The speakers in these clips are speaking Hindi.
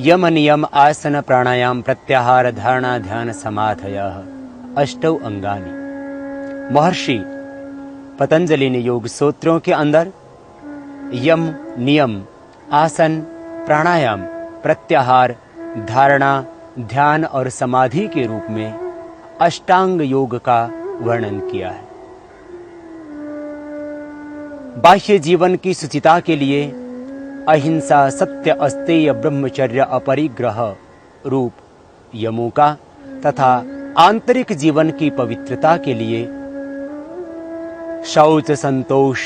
यम नियम आसन प्राणायाम प्रत्याहार धारणा ध्यान समाधयः अष्टौ अंगानि। महर्षि पतंजलि ने योग सूत्रों के अंदर यम नियम आसन प्राणायाम प्रत्याहार धारणा ध्यान और समाधि के रूप में अष्टांग योग का वर्णन किया है। बाह्य जीवन की शुचिता के लिए अहिंसा सत्य अस्तेय ब्रह्मचर्य अपरिग्रह रूप यमों का तथा आंतरिक जीवन की पवित्रता के लिए शौच संतोष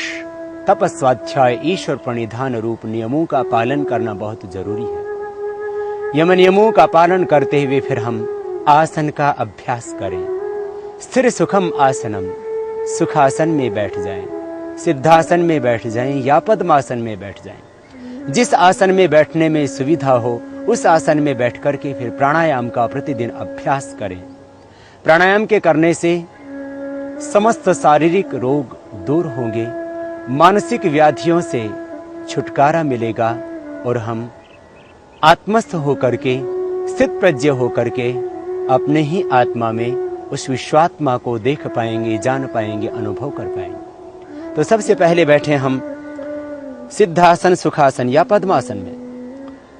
तप स्वाध्याय ईश्वर प्रणिधान रूप नियमों का पालन करना बहुत जरूरी है। यम नियमों का पालन करते हुए फिर हम आसन का अभ्यास करें। स्थिर सुखम आसनम, सुखासन में बैठ जाएं, सिद्धासन में बैठ जाएं या पद्मासन में बैठ जाएं। जिस आसन में बैठने में सुविधा हो उस आसन में बैठ करके फिर प्राणायाम का प्रतिदिन अभ्यास करें। प्राणायाम के करने से समस्त शारीरिक रोग दूर होंगे, मानसिक व्याधियों से छुटकारा मिलेगा और हम आत्मस्थ होकर के स्थित प्रज्ञ होकर के अपने ही आत्मा में उस विश्वात्मा को देख पाएंगे, जान पाएंगे, अनुभव कर पाएंगे। तो सबसे पहले बैठे हम सिद्धासन सुखासन या पद्मासन में।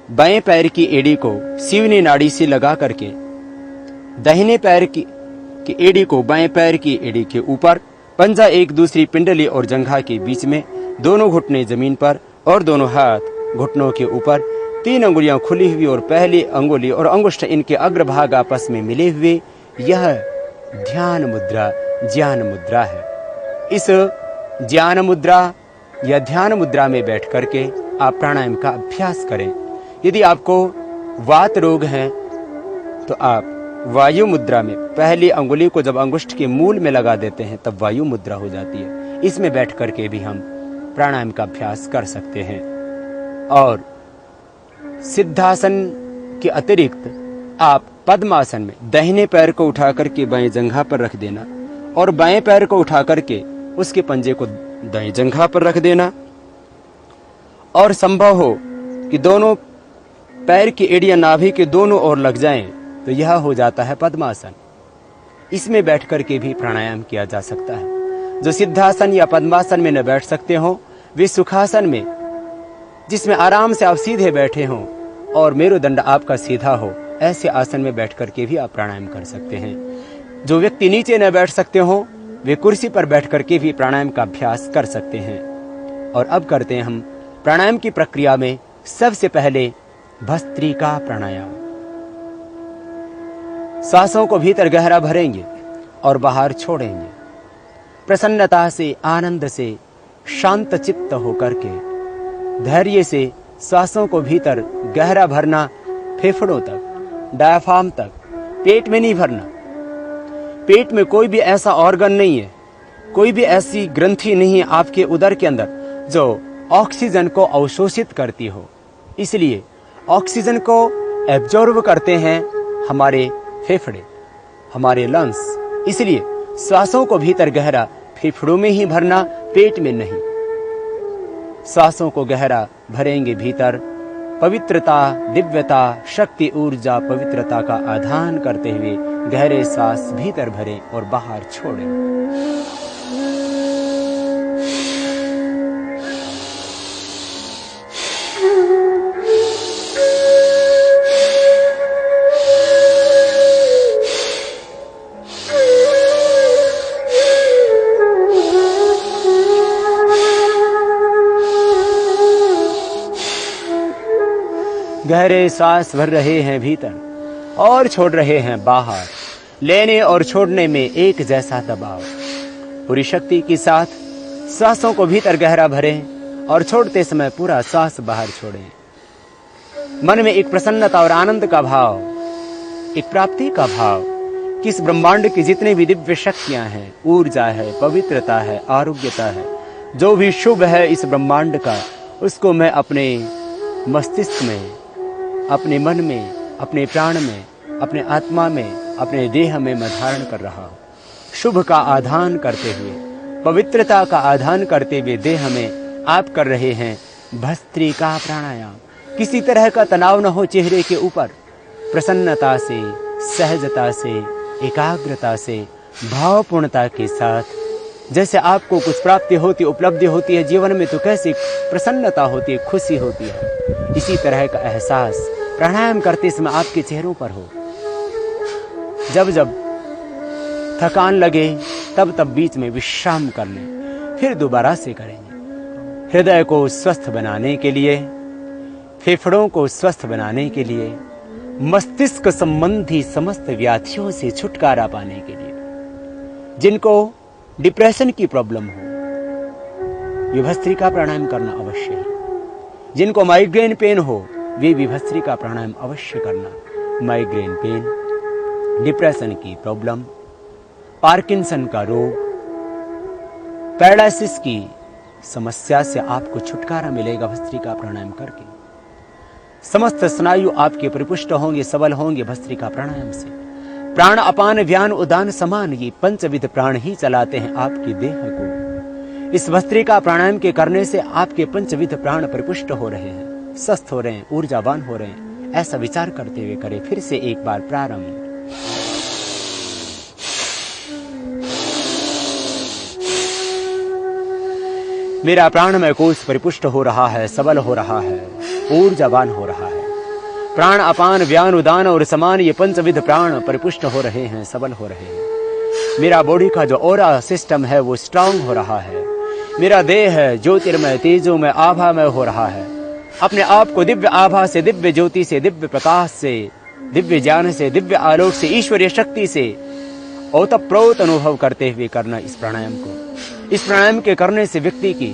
बाएं पैर की एड़ी को सीवनी नाड़ी से लगा करके दाहिने पैर की एड़ी को बाएं पैर की एड़ी के ऊपर, पंजा एक दूसरी पिंडली और जंघा के बीच में, दोनों घुटने जमीन पर और दोनों हाथ घुटनों के ऊपर, 3 अंगुलियां खुली हुई और पहली अंगुली और अंगुष्ठ इनके अग्रभाग आपस में मिले हुए, यह ध्यान मुद्रा ज्ञान मुद्रा है। इस ज्ञान मुद्रा या ध्यान मुद्रा में बैठ करके आप प्राणायाम का अभ्यास करें। यदि आपको वात रोग है तो आप वायु मुद्रा में पहली अंगुली को जब अंगुष्ठ के मूल में लगा देते हैं तब वायु मुद्रा हो जाती है। इसमें बैठ करके भी हम प्राणायाम का अभ्यास कर सकते हैं। और सिद्धासन के अतिरिक्त आप पद्मासन में दाहिने पैर को उठा करके बाएं जंघा पर रख देना और बाएं पैर को उठा करके उसके पंजे को दाएं जंघा पर रख देना, और संभव हो कि दोनों पैर की एड़ियां नाभि के दोनों ओर लग जाएं तो यह हो जाता है पद्मासन। इसमें बैठ करके भी प्राणायाम किया जा सकता है। जो सिद्धासन या पद्मासन में न बैठ सकते हो वे सुखासन में, जिसमें आराम से आप सीधे बैठे हो और मेरुदंड आपका सीधा हो, ऐसे आसन में बैठ करके भी आप प्राणायाम कर सकते हैं। जो व्यक्ति नीचे न बैठ सकते हो वे कुर्सी पर बैठ करके भी प्राणायाम का अभ्यास कर सकते हैं। और अब करते हैं हम प्राणायाम की प्रक्रिया में सबसे पहले भस्त्रिका प्राणायाम। सांसों को भीतर गहरा भरेंगे और बाहर छोड़ेंगे। प्रसन्नता से, आनंद से, शांत चित्त होकर के धैर्य से सांसों को भीतर गहरा भरना, फेफड़ों तक, डायफ्राम तक, पेट में नहीं भरना। पेट में कोई भी ऐसा ऑर्गन नहीं है, कोई भी ऐसी ग्रंथि नहीं है आपके उदर के अंदर जो ऑक्सीजन को अवशोषित करती हो। इसलिए ऑक्सीजन को एब्जॉर्ब करते हैं हमारे फेफड़े, हमारे लंग्स। इसलिए सांसों को भीतर गहरा फेफड़ों में ही भरना, पेट में नहीं। सांसों को गहरा भरेंगे भीतर, पवित्रता, दिव्यता, शक्ति, ऊर्जा, पवित्रता का आधान करते हुए गहरे सांस भीतर भरें और बाहर छोड़ें। गहरे सांस भर रहे हैं भीतर और छोड़ रहे हैं बाहर। लेने और छोड़ने में एक जैसा दबाव। पूरी शक्ति के साथ सांसों को भीतर गहरा भरें और छोड़ते समय पूरा श्वास बाहर छोड़ें। मन में एक प्रसन्नता और आनंद का भाव, एक प्राप्ति का भाव कि इस ब्रह्मांड की जितने भी दिव्य शक्तियां हैं, ऊर्जा है, पवित्रता है, आरोग्यता है, जो भी शुभ है इस ब्रह्मांड का, उसको मैं अपने मस्तिष्क में, अपने मन में, अपने प्राण में, अपने आत्मा में, अपने देह में मैं धारण कर रहा हूँ। शुभ का आधान करते हुए, पवित्रता का आधान करते हुए देह में आप कर रहे हैं भस्त्रिका प्राणायाम। किसी तरह का तनाव न हो चेहरे के ऊपर, प्रसन्नता से, सहजता से, एकाग्रता से, भावपूर्णता के साथ, जैसे आपको कुछ प्राप्ति होती, उपलब्धि होती है जीवन में तो कैसी प्रसन्नता होती है, खुशी होती है, इसी तरह का एहसास प्राणायाम करते समय आपके चेहरों पर हो। जब जब थकान लगे तब तब बीच में विश्राम कर लें, फिर दोबारा से करेंगे। हृदय को स्वस्थ बनाने के लिए, फेफड़ों को स्वस्थ बनाने के लिए, मस्तिष्क संबंधी समस्त व्याधियों से छुटकारा पाने के लिए, जिनको डिप्रेशन की प्रॉब्लम हो, वे भस्त्रिका प्राणायाम करना अवश्य है। जिनको माइग्रेन पेन हो, वे भी भस्त्रिका प्राणायाम अवश्य करना। माइग्रेन पेन, डिप्रेशन की प्रॉब्लम, पार्किंसन का रोग, पैरालिसिस की समस्या से आपको छुटकारा मिलेगा भस्त्रिका प्राणायाम करके। समस्त स्नायु आपके परिपुष्ट होंगे, सबल होंगे भस्त्रिका प्राणायाम से। प्राण अपान व्यान उदान समान, ये पंचविध प्राण ही चलाते हैं आपके देह को। इस भस्त्रिका प्राणायाम के करने से आपके पंचविध प्राण परिपुष्ट हो रहे हैं, स्वस्थ हो रहे हैं, ऊर्जावान हो रहे हैं। ऐसा विचार करते हुए करें। फिर से एक बार प्रारंभ। मेरा प्राणमय कोश परिपुष्ट हो रहा है, सबल हो रहा है, ऊर्जावान हो रहा है। प्राण अपान व्यान उदान और समान, ये पंचविध प्राण परिपुष्ट हो रहे हैं, सबल हो रहे हैं। मेरा बॉडी का जो ऑरा सिस्टम है वो स्ट्रांग हो रहा है। मेरा देह है ज्योतिर्मय, तेजोमय, आभामय हो रहा है। अपने आप को दिव्य आभा से, दिव्य ज्योति से, दिव्य प्रकाश से, दिव्य ज्ञान से, दिव्य आलोक से, ईश्वरीय शक्ति से ओतप्रोत अनुभव करते हुए करना इस प्राणायाम को। इस प्राणायाम के करने से व्यक्ति की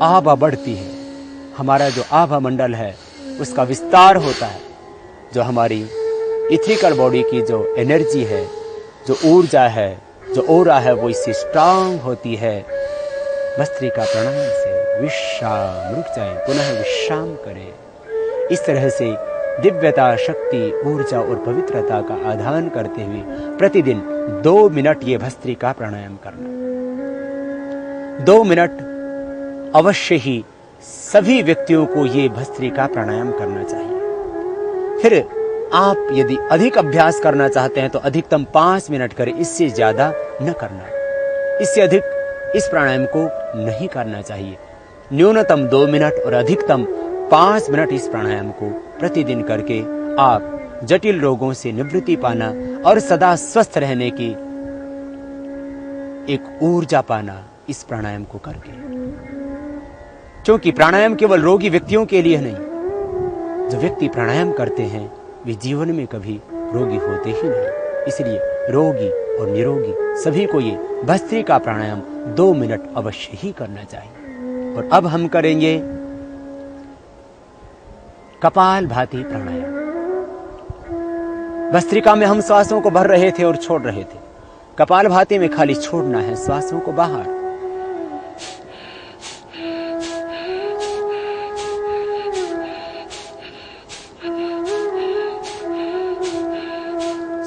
आभा बढ़ती है। हमारा जो आभा मंडल है उसका विस्तार होता है। जो हमारी इथिकल बॉडी की जो एनर्जी है, जो ऊर्जा है, जो ओरा है, वो इससे स्ट्रांग होती है। भस्त्रिका प्राणायाम से विश्राम, रुक जाएं, पुनः विश्राम करें। इस तरह से दिव्यता, शक्ति, ऊर्जा और पवित्रता का आधान करते हुए प्रतिदिन 2 मिनट ये भस्त्रिका प्राणायाम करना। 2 मिनट अवश्य ही सभी व्यक्तियों को ये भस्त्रिका प्राणायाम करना चाहिए। फिर आप यदि अधिक अभ्यास करना चाहते हैं तो अधिकतम 5 मिनट करें, इससे ज्यादा न करना। इससे अधिक इस प्राणायाम को नहीं करना चाहिए। न्यूनतम 2 मिनट और अधिकतम 5 मिनट इस प्राणायाम को प्रतिदिन करके आप जटिल रोगों से निवृत्ति पाना और सदा स्वस्थ रहने की एक ऊर्जा पाना इस प्राणायाम को करके। क्योंकि प्राणायाम केवल रोगी व्यक्तियों के लिए नहीं, जो व्यक्ति प्राणायाम करते हैं वे जीवन में कभी रोगी होते ही नहीं। इसलिए रोगी और निरोगी सभी को ये भस्त्रिका प्राणायाम 2 मिनट अवश्य ही करना चाहिए। और अब हम करेंगे कपालभाति प्राणायाम। भस्त्रिका में हम श्वासों को भर रहे थे और छोड़ रहे थे। कपालभाति में खाली छोड़ना है श्वासों को बाहर।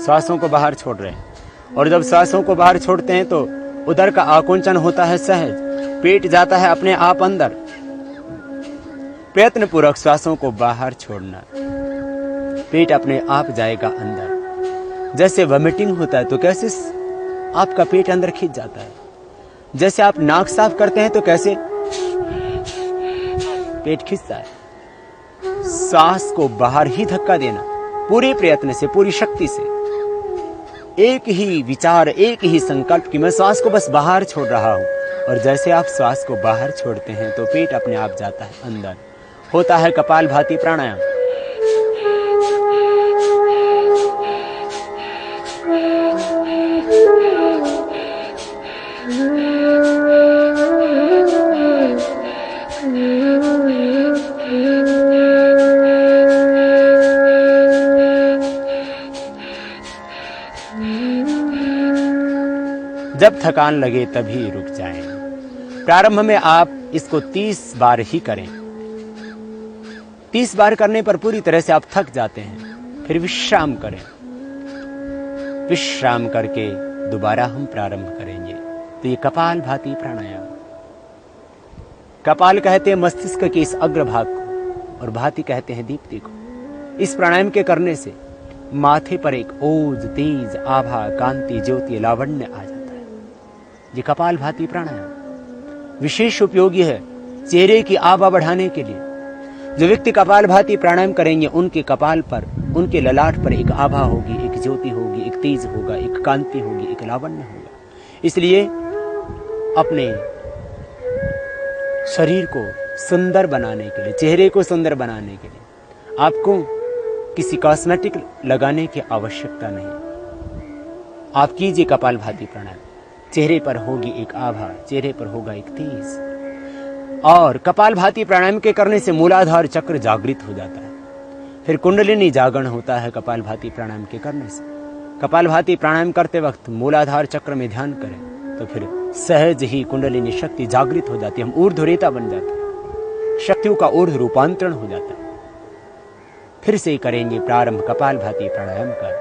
श्वासों को बाहर छोड़ रहे हैं। और जब श्वासों को बाहर छोड़ते हैं तो उदर का आकुंचन होता है सहज, पेट जाता है अपने आप अंदर। प्रयत्न पूर्वक श्वासों को बाहर छोड़ना, पेट अपने आप जाएगा अंदर। जैसे वॉमिटिंग होता है तो कैसे आपका पेट अंदर खिंच जाता है। जैसे आप नाक साफ करते हैं तो कैसे पेट खिंचता है। सांस को बाहर ही धक्का देना, पूरे प्रयत्न से, पूरी शक्ति से। एक ही विचार, एक ही संकल्प कि मैं श्वास को बस बाहर छोड़ रहा हूं। और जैसे आप श्वास को बाहर छोड़ते हैं तो पेट अपने आप जाता है अंदर। होता है कपालभाति प्राणायाम। जब थकान लगे तभी रुक जाएं। प्रारंभ में आप इसको 30 बार ही करें। 30 बार करने पर पूरी तरह से आप थक जाते हैं, फिर विश्राम करें। विश्राम करके दोबारा हम प्रारंभ करेंगे। तो ये कपालभाति प्राणायाम। कपाल कहते हैं मस्तिष्क के इस अग्रभाग को और भाति कहते हैं दीप्ति को। इस प्राणायाम के करने से माथे पर एक ओज, तेज, आभा, कांति, ज्योति, लावण्य आ जाता है। ये कपालभाति प्राणायाम विशेष उपयोगी है चेहरे की आभा बढ़ाने के लिए। जो व्यक्ति कपालभाति प्राणायाम करेंगे उनके कपाल पर, उनके ललाट पर एक आभा होगी, एक ज्योति होगी, एक तेज होगा, एक कांति होगी, एक लावण्य होगा। इसलिए अपने शरीर को सुंदर बनाने के लिए, चेहरे को सुंदर बनाने के लिए आपको किसी कॉस्मेटिक लगाने की आवश्यकता नहीं। आप कीजिए कपालभाति प्राणायाम। चेहरे पर होगी एक आभा, चेहरे पर होगा एक तेज। और कपालभाति प्राणायाम के करने से मूलाधार चक्र जागृत हो जाता है। फिर कुंडलिनी जागरण होता है कपालभाति प्राणायाम के करने से। कपालभाति प्राणायाम करते वक्त मूलाधार चक्र में ध्यान करें तो फिर सहज ही कुंडलिनी शक्ति जागृत हो जाती है। हम ऊर्ध्वरेता बन जाते हैं, शक्तियों का ऊर्ध्व रूपांतरण हो जाता है। फिर से करेंगे प्रारंभ कपालभाति प्राणायाम का।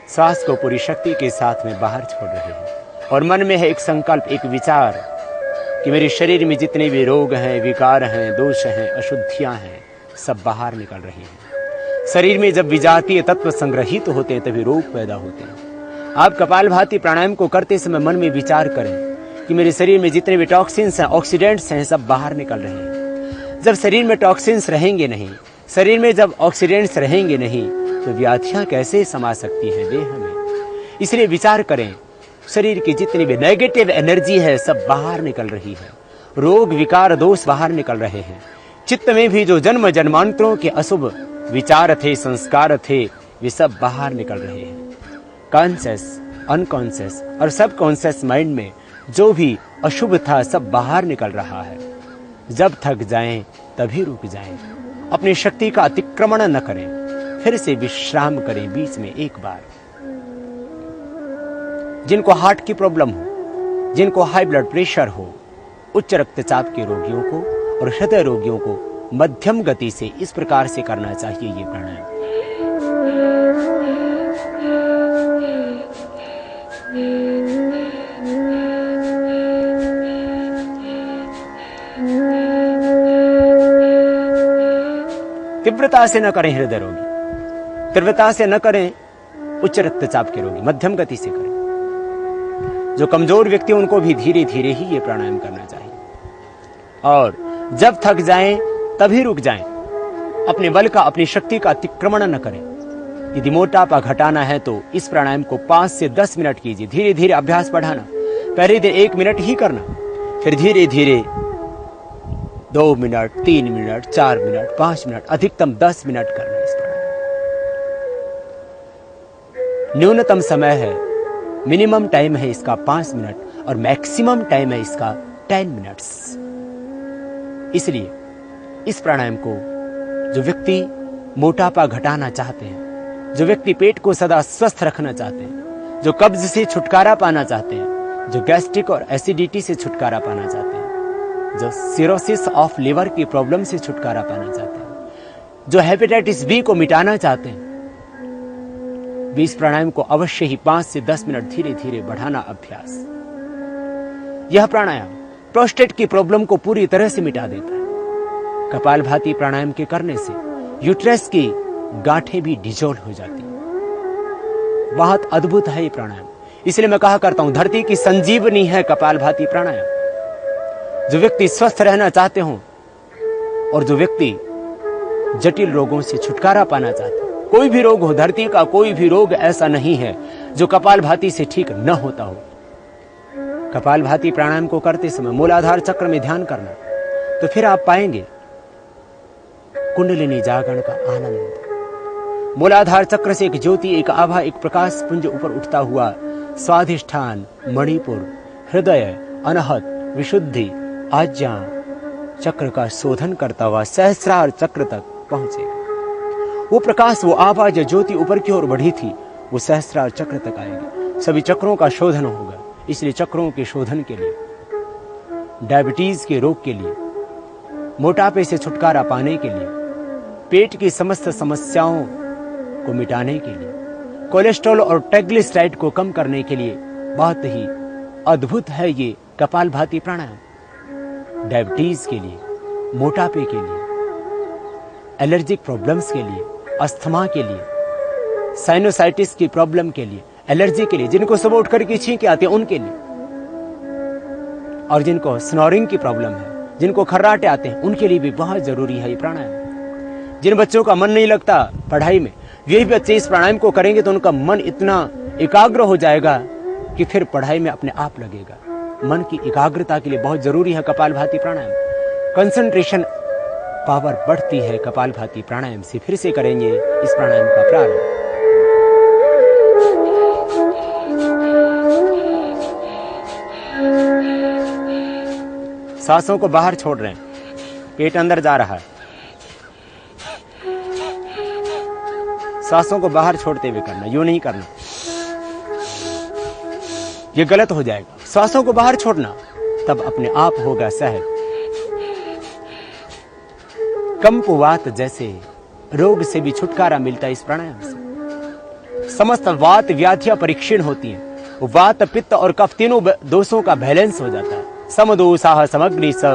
सांस को पूरी शक्ति के साथ में बाहर छोड़ रहे हैं और मन में है एक संकल्प, एक विचार कि मेरे शरीर में जितने भी रोग हैं, विकार हैं, दोष हैं, अशुद्धियां हैं, सब बाहर निकल रही हैं। शरीर में जब विजातीय तत्व संग्रहित होते हैं तभी रोग पैदा होते हैं। आप कपालभाति प्राणायाम को करते समय मन में विचार करें कि मेरे शरीर में जितने भी टॉक्सिन्स हैं, ऑक्सीडेंट्स हैं, सब बाहर निकल रहे हैं। जब शरीर में टॉक्सिन्स रहेंगे नहीं, शरीर में जब ऑक्सीडेंट्स रहेंगे नहीं, तो व्याधियां कैसे समा सकती हैं देह में। इसलिए विचार करें, शरीर की जितनी भी नेगेटिव एनर्जी है सब बाहर निकल रही है। रोग, विकार, दोष बाहर निकल रहे हैं। चित्त में भी जो जन्म जन्मांतरों के अशुभ विचार थे, संस्कार थे, वे सब बाहर निकल रहे हैं। कॉन्शियस, अनकॉन्शियस और सब कॉन्शियस माइंड में जो भी अशुभ था सब बाहर निकल रहा है। जब थक जाएं तभी रुक जाएं। अपनी शक्ति का अतिक्रमण न करें, फिर से विश्राम करें बीच में एक बार। जिनको हार्ट की प्रॉब्लम हो, जिनको हाई ब्लड प्रेशर हो, उच्च रक्तचाप के रोगियों को और हृदय रोगियों को मध्यम गति से इस प्रकार से करना चाहिए ये प्राणायाम। तीव्रता से न करें हृदय रोगी, तीव्रता से न करें उच्च रक्तचाप के रोगी, मध्यम गति से करें। जो कमजोर व्यक्ति उनको भी धीरे धीरे ही ये प्राणायाम करना चाहिए। और जब थक जाएं तभी रुक जाएं। अपने बल का, अपनी शक्ति का अतिक्रमण न करें। यदि मोटापा घटाना है तो इस प्राणायाम को 5 से 10 मिनट कीजिए। धीरे धीरे अभ्यास बढ़ाना। पहले दिन 1 मिनट ही करना, फिर धीरे धीरे 2 मिनट, 3 मिनट, 4 मिनट, 5 मिनट, अधिकतम 10 मिनट करना इस प्राणायाम। न्यूनतम समय है, मिनिमम टाइम है इसका 5 मिनट और मैक्सिमम टाइम है इसका 10 मिनट्स। इसलिए इस प्राणायाम को जो व्यक्ति मोटापा घटाना चाहते हैं, जो व्यक्ति पेट को सदा स्वस्थ रखना चाहते हैं, जो कब्ज से छुटकारा पाना चाहते हैं, जो गैस्ट्रिक और एसिडिटी से छुटकारा पाना चाहते हैं, जो सिरोसिस ऑफ लिवर की प्रॉब्लम से छुटकारा पाना चाहते हैं, जो हेपेटाइटिस बी को मिटाना चाहते हैं, भी इस प्राणायाम को अवश्य ही 5 से 10 मिनट धीरे धीरे बढ़ाना अभ्यास। यह प्राणायाम प्रोस्टेट की प्रॉब्लम को पूरी तरह से मिटा देता है। कपालभाति प्राणायाम के करने से यूट्रस की गांठें भी डिजोल्व हो जाती हैं। बहुत अद्भुत है ये प्राणायाम। इसलिए मैं कहा करता हूं, धरती की संजीवनी है कपालभाति प्राणायाम। जो व्यक्ति स्वस्थ रहना चाहते हो और जो व्यक्ति जटिल रोगों से छुटकारा पाना चाहते हैं, कोई भी रोग हो, धरती का कोई भी रोग ऐसा नहीं है जो कपालभाति से ठीक न होता हो। कपालभाति प्राणायाम को करते समय मूलाधार चक्र में ध्यान करना, तो फिर आप पाएंगे कुंडलिनी जागरण का आनंद। मूलाधार चक्र से एक ज्योति, एक आभा, एक प्रकाश पुंज ऊपर उठता हुआ स्वाधिष्ठान, मणिपुर, हृदय, अनहत, विशुद्धि, आज्ञा चक्र का शोधन करता हुआ सहस्रार चक्र तक पहुंचेगा। वो प्रकाश, वो आवाज, ज्योति ऊपर की ओर बढ़ी थी, वो सहस्रार चक्र तक आएगी। सभी चक्रों का शोधन होगा। इसलिए चक्रों के शोधन के लिए, डायबिटीज के रोग के लिए, मोटापे से छुटकारा पाने के लिए, पेट की समस्त समस्याओं को मिटाने के लिए, कोलेस्ट्रॉल और ट्राइग्लिसराइड को कम करने के लिए बहुत ही अद्भुत है ये कपालभाति प्राणायाम। डायबिटीज के लिए, मोटापे के लिए, एलर्जिक प्रॉब्लम्स के लिए, अस्थमा के लिए, साइनोसाइटिस की प्रॉब्लम के लिए, एलर्जी के लिए, जिनको सुबह उठ करके छींके आते हैं उनके लिए, और जिनको स्नोरिंग की प्रॉब्लम है, जिनको खर्राटे आते हैं उनके लिए भी बहुत जरूरी है ये प्राणायाम। जिन बच्चों का मन नहीं लगता पढ़ाई में, वे भी बच्चे इस प्राणायाम को करेंगे तो उनका मन इतना एकाग्र हो जाएगा कि फिर पढ़ाई में अपने आप लगेगा। मन की एकाग्रता के लिए बहुत जरूरी है कपालभाति प्राणायाम। कंसंट्रेशन पावर बढ़ती है कपालभाति प्राणायाम से। फिर से करेंगे इस प्राणायाम का प्रारंभ। सांसों को बाहर छोड़ रहे हैं, पेट अंदर जा रहा है। सांसों को बाहर छोड़ते हुए करना, यूं नहीं करना, ये गलत हो जाएगा। सांसों को बाहर छोड़ना, तब अपने आप होगा सहज। कंपवात जैसे रोग से भी छुटकारा मिलता है इस प्राणायाम से। समस्त वात व्याधियां परीक्षण होती हैं। वात, पित्त और कफ तीनों दोषों का बैलेंस हो जाता है। समदोषाः समग्नि स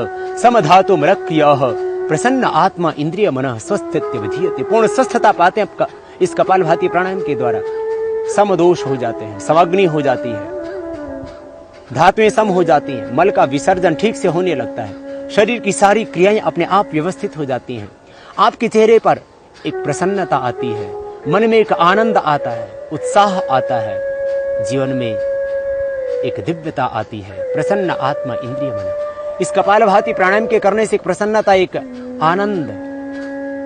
समधातु मरक्रियः प्रसन्न आत्मा इंद्रिय मनः स्वस्थित्य विधीयते। पूर्ण स्वस्थता पाते हैं इस कपालभाति प्राणायाम के द्वारा। समदोष हो जाते हैं, समग्नि हो जाती है, धातुएं सम हो जाती हैं, मल का विसर्जन ठीक से होने लगता है, शरीर की सारी क्रियाएं अपने आप व्यवस्थित हो जाती हैं। आपके चेहरे पर एक प्रसन्नता आती है, मन में एक आनंद आता है, उत्साह आता है, जीवन में एक दिव्यता आती है। प्रसन्न आत्मा इंद्रिय मन। इस कपालभाति प्राणायाम के करने से एक प्रसन्नता, एक आनंद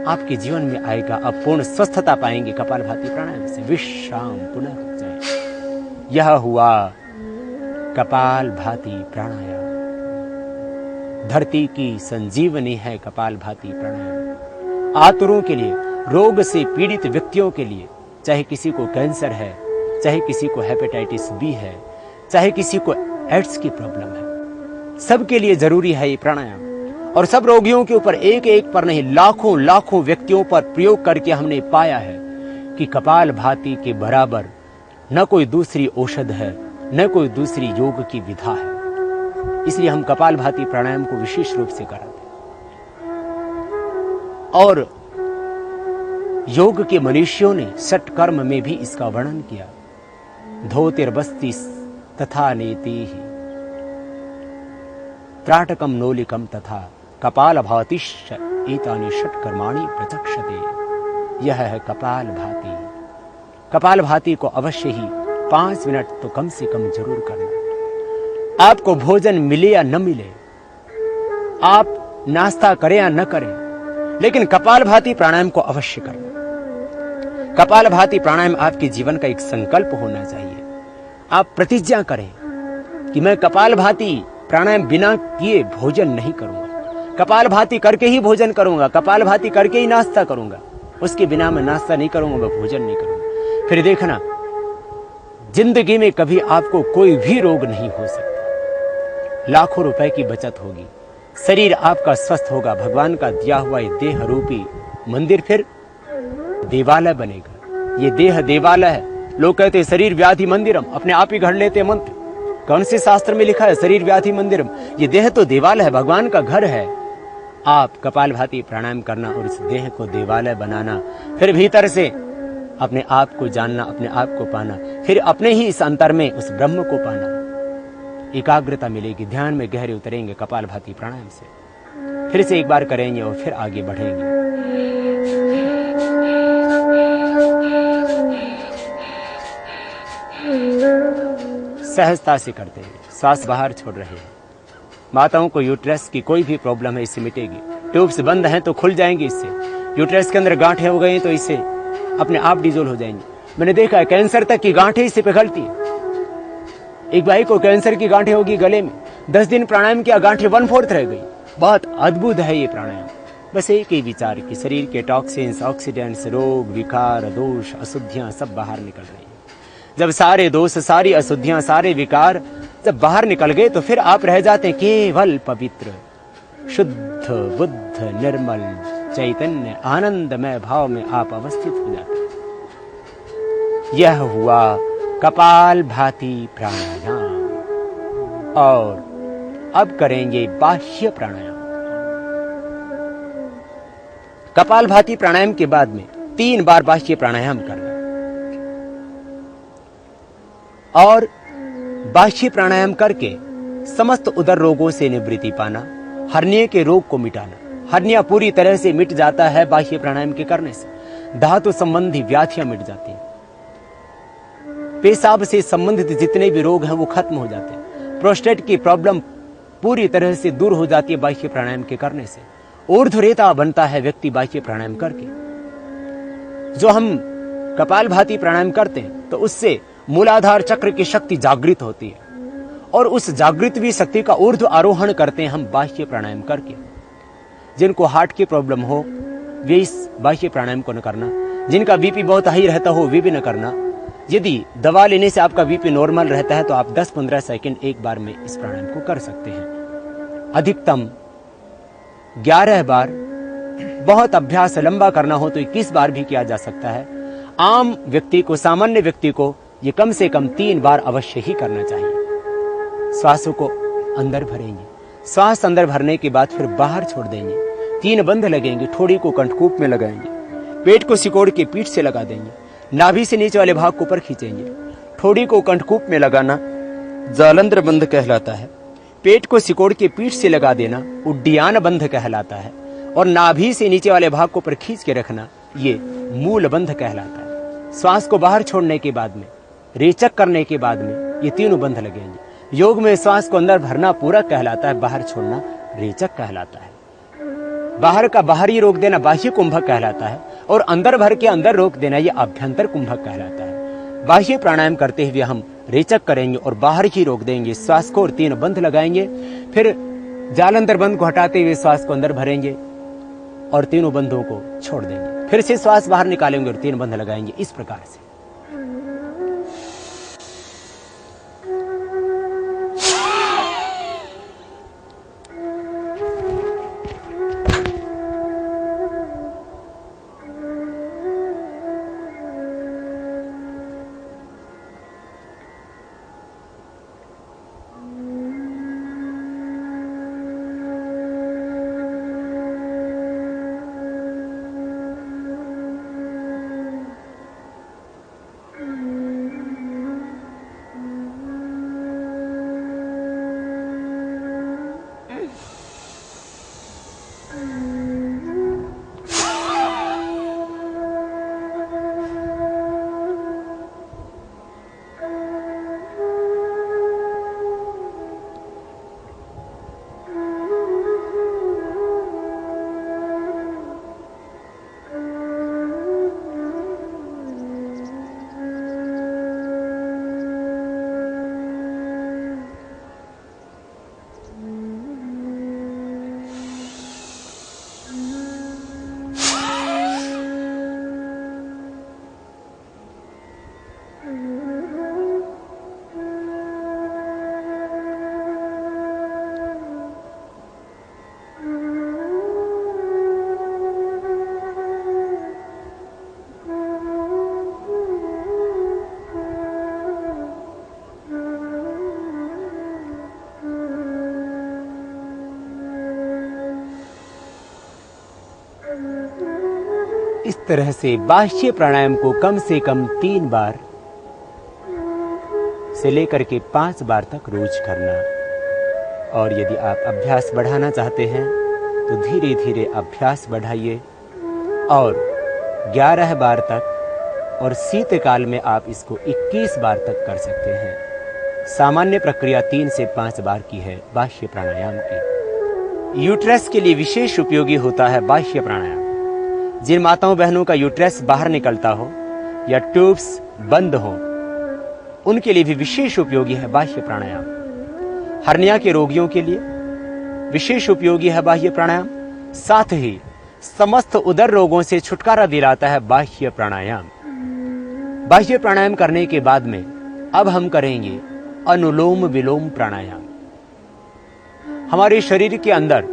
आपके जीवन में आएगा। आप पूर्ण स्वस्थता पाएंगे कपालभाति प्राणायाम से। विश्राम पुनः। यह हुआ कपालभाति प्राणायाम। धरती की संजीवनी है कपालभाति प्राणायाम। आतुरों के लिए, रोग से पीड़ित व्यक्तियों के लिए, चाहे किसी को कैंसर है, चाहे किसी को हेपेटाइटिस बी है, चाहे किसी को एड्स की प्रॉब्लम है, सबके लिए जरूरी है ये प्राणायाम। और सब रोगियों के ऊपर, एक एक पर नहीं, लाखों लाखों व्यक्तियों पर प्रयोग करके हमने पाया है कि कपालभाति के बराबर न कोई दूसरी औषध है, न कोई दूसरी योग की विधा है। इसलिए हम कपालभाति प्राणायाम को विशेष रूप से कराते हैं। और योग के मनीषियों ने षट कर्म में भी इसका वर्णन किया। धोतिर्बस्ति तथा नेतिः त्राटकम नोलिकम तथा कपालभातिश्च एतानि षट कर्माणि प्रचक्षते। यह है कपालभाति। कपालभाति को अवश्य ही 5 मिनट तो कम से कम जरूर करना। आपको भोजन मिले या न मिले, आप नाश्ता करें या न करें, लेकिन कपालभाति प्राणायाम को अवश्य करना। कपालभाति प्राणायाम आपके जीवन का एक संकल्प होना चाहिए। आप प्रतिज्ञा करें कि मैं कपालभाति प्राणायाम बिना किए भोजन नहीं करूंगा, कपालभाति करके ही भोजन करूंगा, कपालभाति करके ही नाश्ता करूंगा, उसके बिना मैं नाश्ता नहीं करूंगा, मैं भोजन नहीं करूंगा। फिर देखना, जिंदगी में कभी आपको कोई भी रोग नहीं हो सकता। लाखों रुपए की बचत होगी, शरीर आपका स्वस्थ होगा, भगवान का दिया हुआ ये देह रूपी मंदिर फिर देवालय बनेगा। ये देह देवालय है। लोग कहते हैं शरीर व्याधि मंदिरम, अपने आप ही घड़ लेते मंत्र। कौन से शास्त्र में लिखा है शरीर व्याधि मंदिरम? ये देह तो देवालय है, भगवान का घर है। आप कपालभाति प्राणायाम करना और इस देह को देवालय बनाना, फिर भीतर से अपने आप को जानना, अपने आप को पाना, फिर अपने ही इस अंतर में उस ब्रह्म को पाना। एकाग्रता मिलेगी, ध्यान में गहरे उतरेंगे कपालभाति प्राणायाम से। फिर से एक बार करेंगे और फिर आगे बढ़ेंगे। सहजता से करते हैं, सांस बाहर छोड़ रहे हैं। माताओं को यूट्रस की कोई भी प्रॉब्लम है, इससे मिटेगी। ट्यूब्स बंद हैं तो खुल जाएंगे इससे। यूट्रस के अंदर गांठें हो गई तो इससे अपने आप डिजोल्व हो जाएंगी। मैंने देखा है कैंसर तक की गांठें इससे पिघलती है। एक भाई को कैंसर की गांठें होगी गले में, 10 दिन प्राणायाम किया, गांठें 1/4 रह गई। बहुत अद्भुत है ये प्राणायाम। बस एक ही विचार कि शरीर के टॉक्सिन्स, ऑक्सीडेंट्स, रोग, विकार, दोष, अशुद्धियां सब बाहर निकल रही हैं। जब सारे दोष, सारी अशुद्धियां, सारे विकार जब बाहर निकल गए तो फिर आप रह जाते हैं केवल पवित्र, शुद्ध, बुद्ध, निर्मल, चैतन्य, आनंदमय भाव में आप अवस्थित हो जाते हैं। यह हुआ कपालभाति प्राणायाम। और अब करेंगे बाह्य प्राणायाम। कपालभाति प्राणायाम के बाद में 3 बार बाह्य प्राणायाम करना और बाह्य प्राणायाम करके समस्त उदर रोगों से निवृत्ति पाना, हर्निया के रोग को मिटाना। हर्निया पूरी तरह से मिट जाता है बाह्य प्राणायाम के करने से। धातु संबंधी व्याधियां मिट जाती हैं। पेशाब से संबंधित जितने भी रोग हैं वो खत्म हो जाते हैं। प्रोस्टेट की प्रॉब्लम पूरी तरह से दूर हो जाती है बाह्य प्राणायाम के करने से। ऊर्ध्वरेता बनता है व्यक्ति बाह्य प्राणायाम करके। जो हम कपालभाति प्राणायाम करते हैं तो उससे मूलाधार चक्र की शक्ति जागृत होती है और उस जागृत भी शक्ति का ऊर्ध्व आरोहण करते हैं हम बाह्य प्राणायाम करके। जिनको हार्ट की प्रॉब्लम हो वे इस बाह्य प्राणायाम को न करना। जिनका बीपी बहुत हाई रहता हो वे भी न करना। यदि दवा लेने से आपका बीपी नॉर्मल रहता है तो आप 10-15 सेकंड एक बार में इस प्राणायाम को कर सकते हैं। अधिकतम 11 बार। बहुत अभ्यास लंबा करना हो तो 21 बार भी किया जा सकता है। आम व्यक्ति को, सामान्य व्यक्ति को ये कम से कम 3 बार अवश्य ही करना चाहिए। श्वासों को अंदर भरेंगे, श्वास अंदर भरने के बाद फिर बाहर छोड़ देंगे। 3 बंध लगेंगे, ठोड़ी को कंठकूप में लगाएंगे, पेट को सिकोड़ के पीठ से लगा देंगे, नाभि से नीचे वाले भाग को ऊपर खींचेंगे। ठोड़ी को कंठकूप में लगाना जालंधर बंध कहलाता है। पेट को सिकोड़ के पीठ से लगा देना उड्डयन बंध कहलाता है। और नाभि से नीचे वाले भाग को ऊपर खींच के रखना ये मूल बंध कहलाता है। श्वास को बाहर छोड़ने के बाद में, रेचक करने के बाद में ये 3 बंध लगेंगे। योग में श्वास को अंदर भरना पूरक कहलाता है, बाहर छोड़ना रेचक कहलाता है। बाहर का बाहरी रोक देना बाह्य कुंभक कहलाता है और अंदर भर के अंदर रोक देना ये आभ्यंतर कुंभक कहलाता है। बाह्य प्राणायाम करते हुए हम रेचक करेंगे और बाहर ही रोक देंगे श्वास को और 3 बंध लगाएंगे। फिर जालंधर बंध को हटाते हुए श्वास को अंदर भरेंगे और 3 बंधों को छोड़ देंगे। फिर से श्वास बाहर निकालेंगे और 3 बंध लगाएंगे। इस प्रकार से इस तरह से बाह्य प्राणायाम को कम से कम 3 बार से लेकर के 5 बार तक रोज करना। और यदि आप अभ्यास बढ़ाना चाहते हैं तो धीरे धीरे अभ्यास बढ़ाइए और 11 बार तक, और शीतकाल में आप इसको 21 बार तक कर सकते हैं। सामान्य प्रक्रिया 3 से 5 बार की है बाह्य प्राणायाम की। यूट्रस के लिए विशेष उपयोगी होता है बाह्य प्राणायाम। जिन माताओं बहनों का यूट्रस बाहर निकलता हो या ट्यूब्स बंद हो उनके लिए भी विशेष उपयोगी है बाह्य प्राणायाम। हर्निया के रोगियों के लिए विशेष उपयोगी है बाह्य प्राणायाम। साथ ही समस्त उदर रोगों से छुटकारा दिलाता है बाह्य प्राणायाम। बाह्य प्राणायाम करने के बाद में अब हम करेंगे अनुलोम विलोम प्राणायाम। हमारे शरीर के अंदर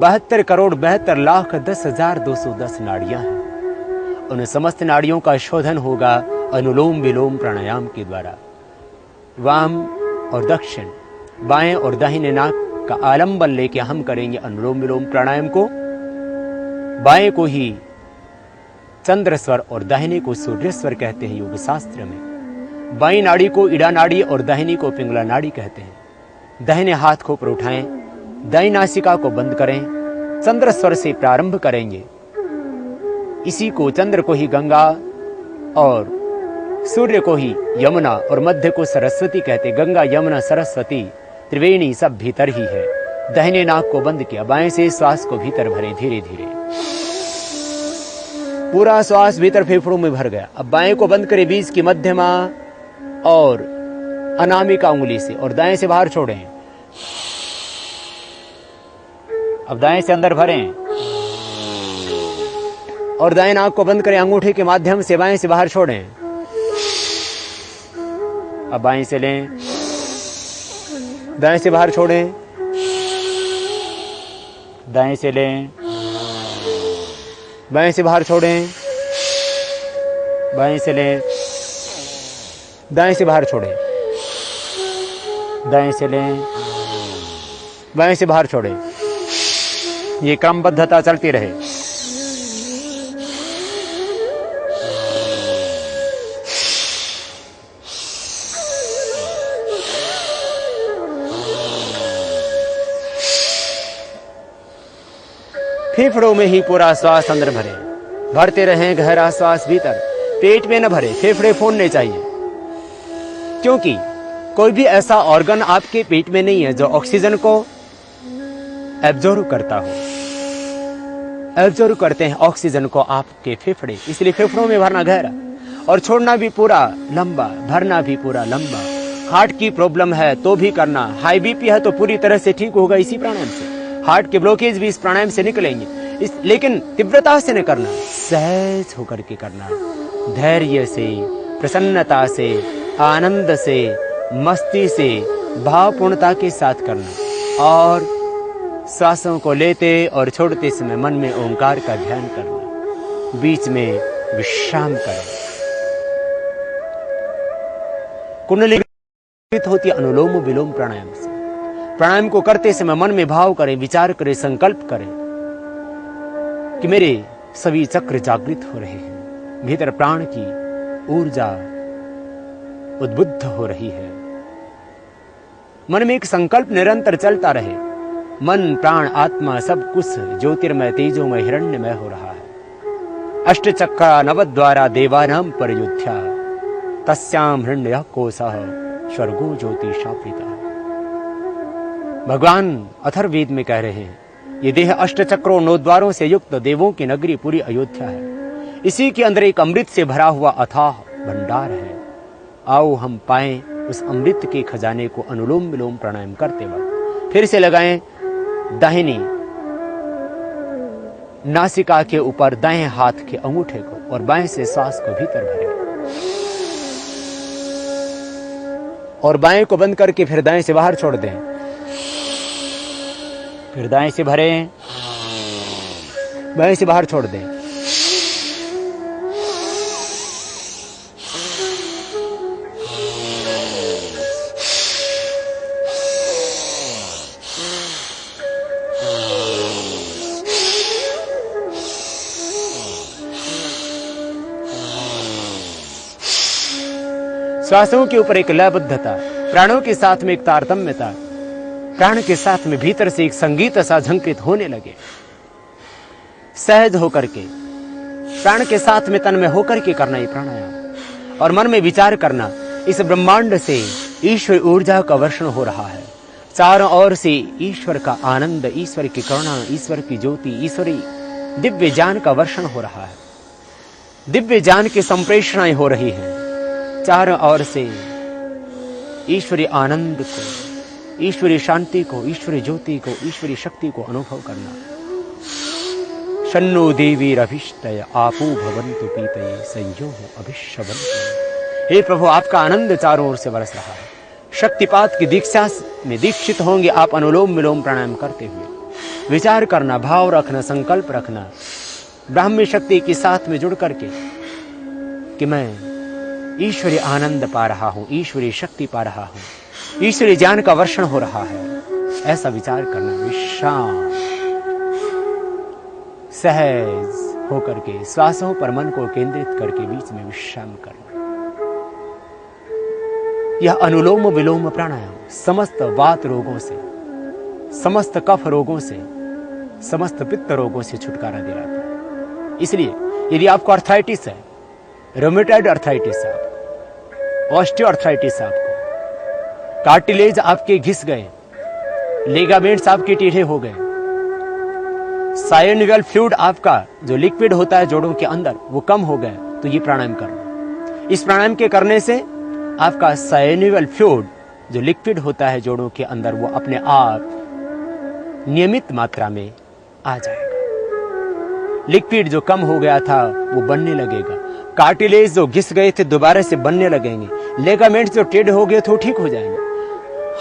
72,72,10,210 नाड़ियां हैं। उन समस्त नाड़ियों का शोधन होगा अनुलोम विलोम प्राणायाम के द्वारा। वाम और दक्षिण, बाएं और दाहिने नाक का आलंबन लेके हम करेंगे अनुलोम विलोम प्राणायाम को। बाएं को ही चंद्र स्वर और दाहिने को सूर्य स्वर कहते हैं योग शास्त्र में। बाईं नाड़ी को इड़ा नाड़ी और दाहिनी को पिंगला नाड़ी कहते हैं। दाहिने हाथ को ऊपर उठाएं, दाईं नासिका को बंद करें, चंद्र स्वर से प्रारंभ करेंगे। इसी को चंद्र को ही गंगा और सूर्य को ही यमुना और मध्य को सरस्वती कहते। गंगा यमुना सरस्वती त्रिवेणी सब भीतर ही है। दाहिने नाक को बंद किया, बाएं से श्वास को भीतर भरे धीरे धीरे। पूरा श्वास भीतर फेफड़ों में भर गया। अब बाएं को बंद करें, बीच की मध्यमा और अनामिका उंगली से, और दाएं से बाहर छोड़ें। अब दाएं से अंदर भरें और दाएं नाक को बंद करें, अंगूठे के माध्यम से बाएं से बाहर छोड़ें। अब बाएं से लें, दाएं से बाहर छोड़ें, दाएं से लें, बाएं से बाहर छोड़ें, बाएं से लें, दाएं से बाहर छोड़ें, दाएं से लें, बाएं से बाहर छोड़ें। ये क्रमबद्धता चलती रहे। फेफड़ों में ही पूरा श्वास अंदर भरे, भरते रहें गहरा श्वास भीतर। पेट में न भरे, फेफड़े फोड़ने चाहिए, क्योंकि कोई भी ऐसा ऑर्गन आपके पेट में नहीं है जो ऑक्सीजन को एब्जॉर्ब करता हो। एब्जॉर्ब करते हैं ऑक्सीजन को आपके फेफड़े, इसलिए फेफड़ों में भरना गहरा और छोड़ना भी पूरा लंबा, भरना भी पूरा लंबा। हार्ट की प्रॉब्लम है तो भी करना, हाई बीपी है तो पूरी तरह से ठीक होगा इसी प्राणायाम से। हार्ट के ब्लॉकेज भी इस प्राणायाम से निकलेंगे, लेकिन तीव्रता से न करना, सहज होकर के करना, धैर्य से, प्रसन्नता से, आनंद से, मस्ती से, भावपूर्णता के साथ करना। और श्वासों को लेते और छोड़ते समय मन में ओंकार का ध्यान करना, बीच में विश्राम करें। कुंडली होती अनुलोम विलोम प्राणायाम से। प्राणायाम को करते समय मन में भाव करें, विचार करें, संकल्प करें कि मेरे सभी चक्र जागृत हो रहे हैं, भीतर प्राण की ऊर्जा उद्बुद्ध हो रही है। मन में एक संकल्प निरंतर चलता रहे। मन, प्राण, आत्मा सब कुछ ज्योतिर्मय तेजोमय हिरण्यमय हो रहा है। अष्टचक्रा नवद्वारा देवानां परयुध्या तस्याम हिरण्यः कोशः स्वर्गो ज्योतिषाप्रिता। भगवान अथर्ववेद में कह रहे हैं, ये देह अष्टचक्रों 9 द्वारों से युक्त देवों की नगरी पूरी अयोध्या है। इसी के अंदर एक अमृत से भरा हुआ अथाह भंडार है। आओ हम पाएं उस अमृत के खजाने को अनुलोम विलोम प्राणायाम करते वक्त। फिर से लगाएं दाहिनी नासिका के ऊपर दाएं हाथ के अंगूठे को और बाएं से श्वास को भीतर भरें और बाएं को बंद करके फिर दाएं से बाहर छोड़ दें। फिर दाएं से भरें, बाएं से बाहर छोड़ दें। श्वासों के ऊपर एक लयबद्धता, प्राणों के साथ में एक तारतम्यता, प्राण के साथ में भीतर से एक संगीत सा झंकृत होने लगे। सहज होकर के, प्राण के साथ में तन में होकर के करना ये प्राणायाम। और मन में विचार करना, इस ब्रह्मांड से ईश्वर ऊर्जा का वर्षण हो रहा है। चारों ओर से ईश्वर का आनंद, ईश्वर की करुणा, ईश्वर की ज्योति, ईश्वरी दिव्य ज्ञान का वर्षण हो रहा है। दिव्य ज्ञान की संप्रेषणाएं हो रही हैं। चारों ओर से ईश्वरी आनंद को, ईश्वरी शांति को, ईश्वरी ज्योति को, ईश्वरी शक्ति को अनुभव करना। शन्नो देवीरभीष्टय आपो भवन्तु पीतये संयोः अभिष्यवन्तु। हे प्रभु, आपका आनंद चारों ओर से बरस रहा है। शक्तिपात की दीक्षा में दीक्षित होंगे आप अनुलोम विलोम प्राणायाम करते हुए। विचार करना, भाव रखना, संकल्प रखना ब्राह्मी शक्ति के साथ में जुड़ करके कि मैं ईश्वरीय आनंद पा रहा हूं, ईश्वरीय शक्ति पा रहा हूं, ईश्वरीय ज्ञान का वर्षण हो रहा है, ऐसा विचार करना। विश्राम, सहज होकर के श्वासों पर मन को केंद्रित करके बीच में विश्राम करना। यह अनुलोम विलोम प्राणायाम समस्त वात रोगों से, समस्त कफ रोगों से, समस्त पित्त रोगों से छुटकारा दिलाता है। इसलिए यदि आपको अर्थराइटिस है, रोमेटॉइड अर्थराइटिस है, ऑस्टियो अर्थराइटिस है, आपको कार्टिलेज आपके घिस गए, लिगामेंट्स आपके टेढ़े हो गए, साइनोवियल फ्लूइड आपका जो लिक्विड होता है जोड़ों के अंदर वो कम हो गए, तो ये प्राणायाम करना। इस प्राणायाम के करने से आपका साइनोवियल फ्लूइड जो लिक्विड होता है जोड़ों के अंदर वो अपने आप नियमित मात्रा में आ जाएगा। लिक्विड जो कम हो गया था वो बनने लगेगा, कार्टिलेज जो घिस गए थे दोबारा से बनने लगेंगे, लिगामेंट्स जो टेढ़े हो गए थे वो ठीक हो जाएंगे,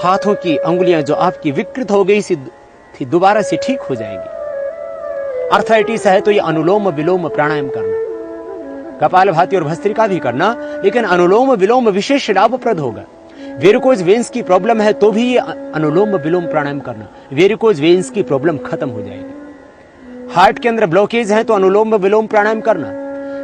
हाथों की अंगुलियां जो आपकी विकृत हो गई थी दोबारा से ठीक हो जाएंगी। अर्थराइटिस है तो ये अनुलोम विलोम प्राणायाम करना, कपालभाति और भस्त्रिका भी करना, लेकिन अनुलोम विलोम विशेष लाभप्रद होगा। वेरिकोज वेन्स की प्रॉब्लम है तो भी ये अनुलोम विलोम प्राणायाम करना, वेरिकोज वेन्स की प्रॉब्लम खत्म हो जाएगी। हार्ट के अंदर ब्लॉकेज है तो अनुलोम विलोम प्राणायाम करना।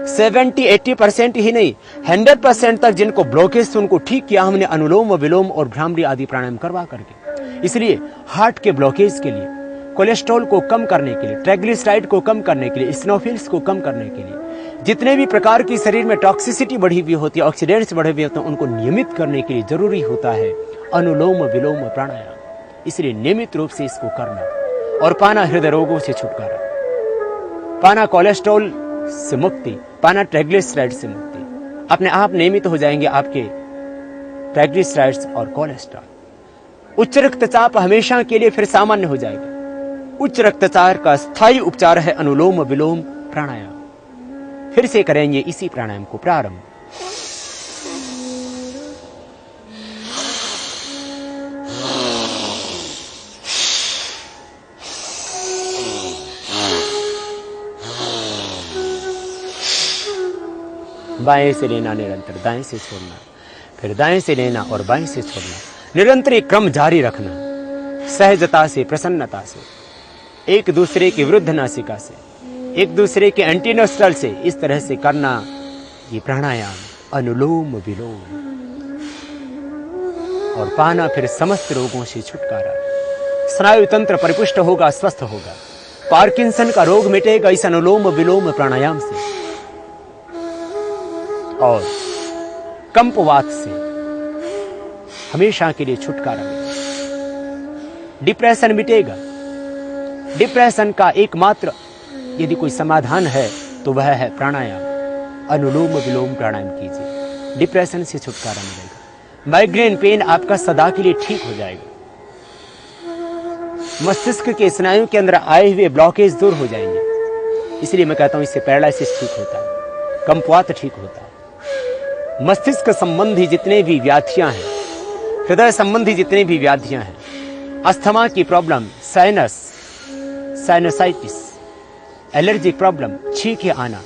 70-80% ही नहीं, 100% तक जिनको ब्लॉकेज थे उनको ठीक किया हमने अनुलोम विलोम और भ्रामरी आदि प्राणायाम करवा करके। इसलिए हार्ट के ब्लॉकेज के लिए, कोलेस्ट्रॉल को कम करने के लिए, ट्राइग्लिसराइड को कम करने के लिए, स्नोफिल्स को कम करने के लिए, जितने भी प्रकार की शरीर में टॉक्सिसिटी बढ़ी हुई होती है, ऑक्सीडेंट्स बढ़े हुए होते हैं, उनको नियमित करने के लिए जरूरी होता है अनुलोम विलोम प्राणायाम। इसलिए नियमित रूप से इसको करना और पाना हृदय रोगों से छुटकारा, पाना कोलेस्ट्रॉल से मुक्ति, पाना ट्राइग्लिसराइड से मुक्ति। अपने आप नियमित हो जाएंगे आपके ट्राइग्लिसराइड्स और कोलेस्ट्रॉल। उच्च रक्तचाप हमेशा के लिए फिर सामान्य हो जाएगा। उच्च रक्तचाप का स्थायी उपचार है अनुलोम विलोम प्राणायाम। फिर से करेंगे इसी प्राणायाम को प्रारंभ। बाएं से लेना निरंतर, दाएं से छोड़ना, फिर दाएं से लेना और बाएं से छोड़ना। निरंतर एक क्रम जारी रखना, सहजता से, प्रसन्नता से, एक दूसरे की विरुद्ध नासिका से, एक दूसरे के एंटीनोस्टल से, इस तरह से करना ये प्राणायाम अनुलोम विलोम। और पाना फिर समस्त रोगों से छुटकारा। स्नायु तंत्र परिपुष्ट होगा, स्वस्थ होगा। पार्किंसन का रोग मिटेगा इस अनुलोम विलोम प्राणायाम से। और कंपवात से हमेशा के लिए छुटकारा मिलेगा। डिप्रेशन मिटेगा। डिप्रेशन का एकमात्र यदि कोई समाधान है तो वह है प्राणायाम। अनुलोम विलोम प्राणायाम कीजिए, डिप्रेशन से छुटकारा मिलेगा। माइग्रेन पेन आपका सदा के लिए ठीक हो जाएगा। मस्तिष्क के स्नायु के अंदर आए हुए ब्लॉकेज दूर हो जाएंगे। इसलिए मैं कहता हूं इससे पैरालिसिस ठीक होता है, कंपवात ठीक होता है। मस्तिष्क संबंधी जितने भी व्याधियां हैं, हृदय संबंधी जितने भी व्याधियां हैं, अस्थमा की प्रॉब्लम, साइनसाइटिस, एलर्जिक प्रॉब्लम, छींके आना,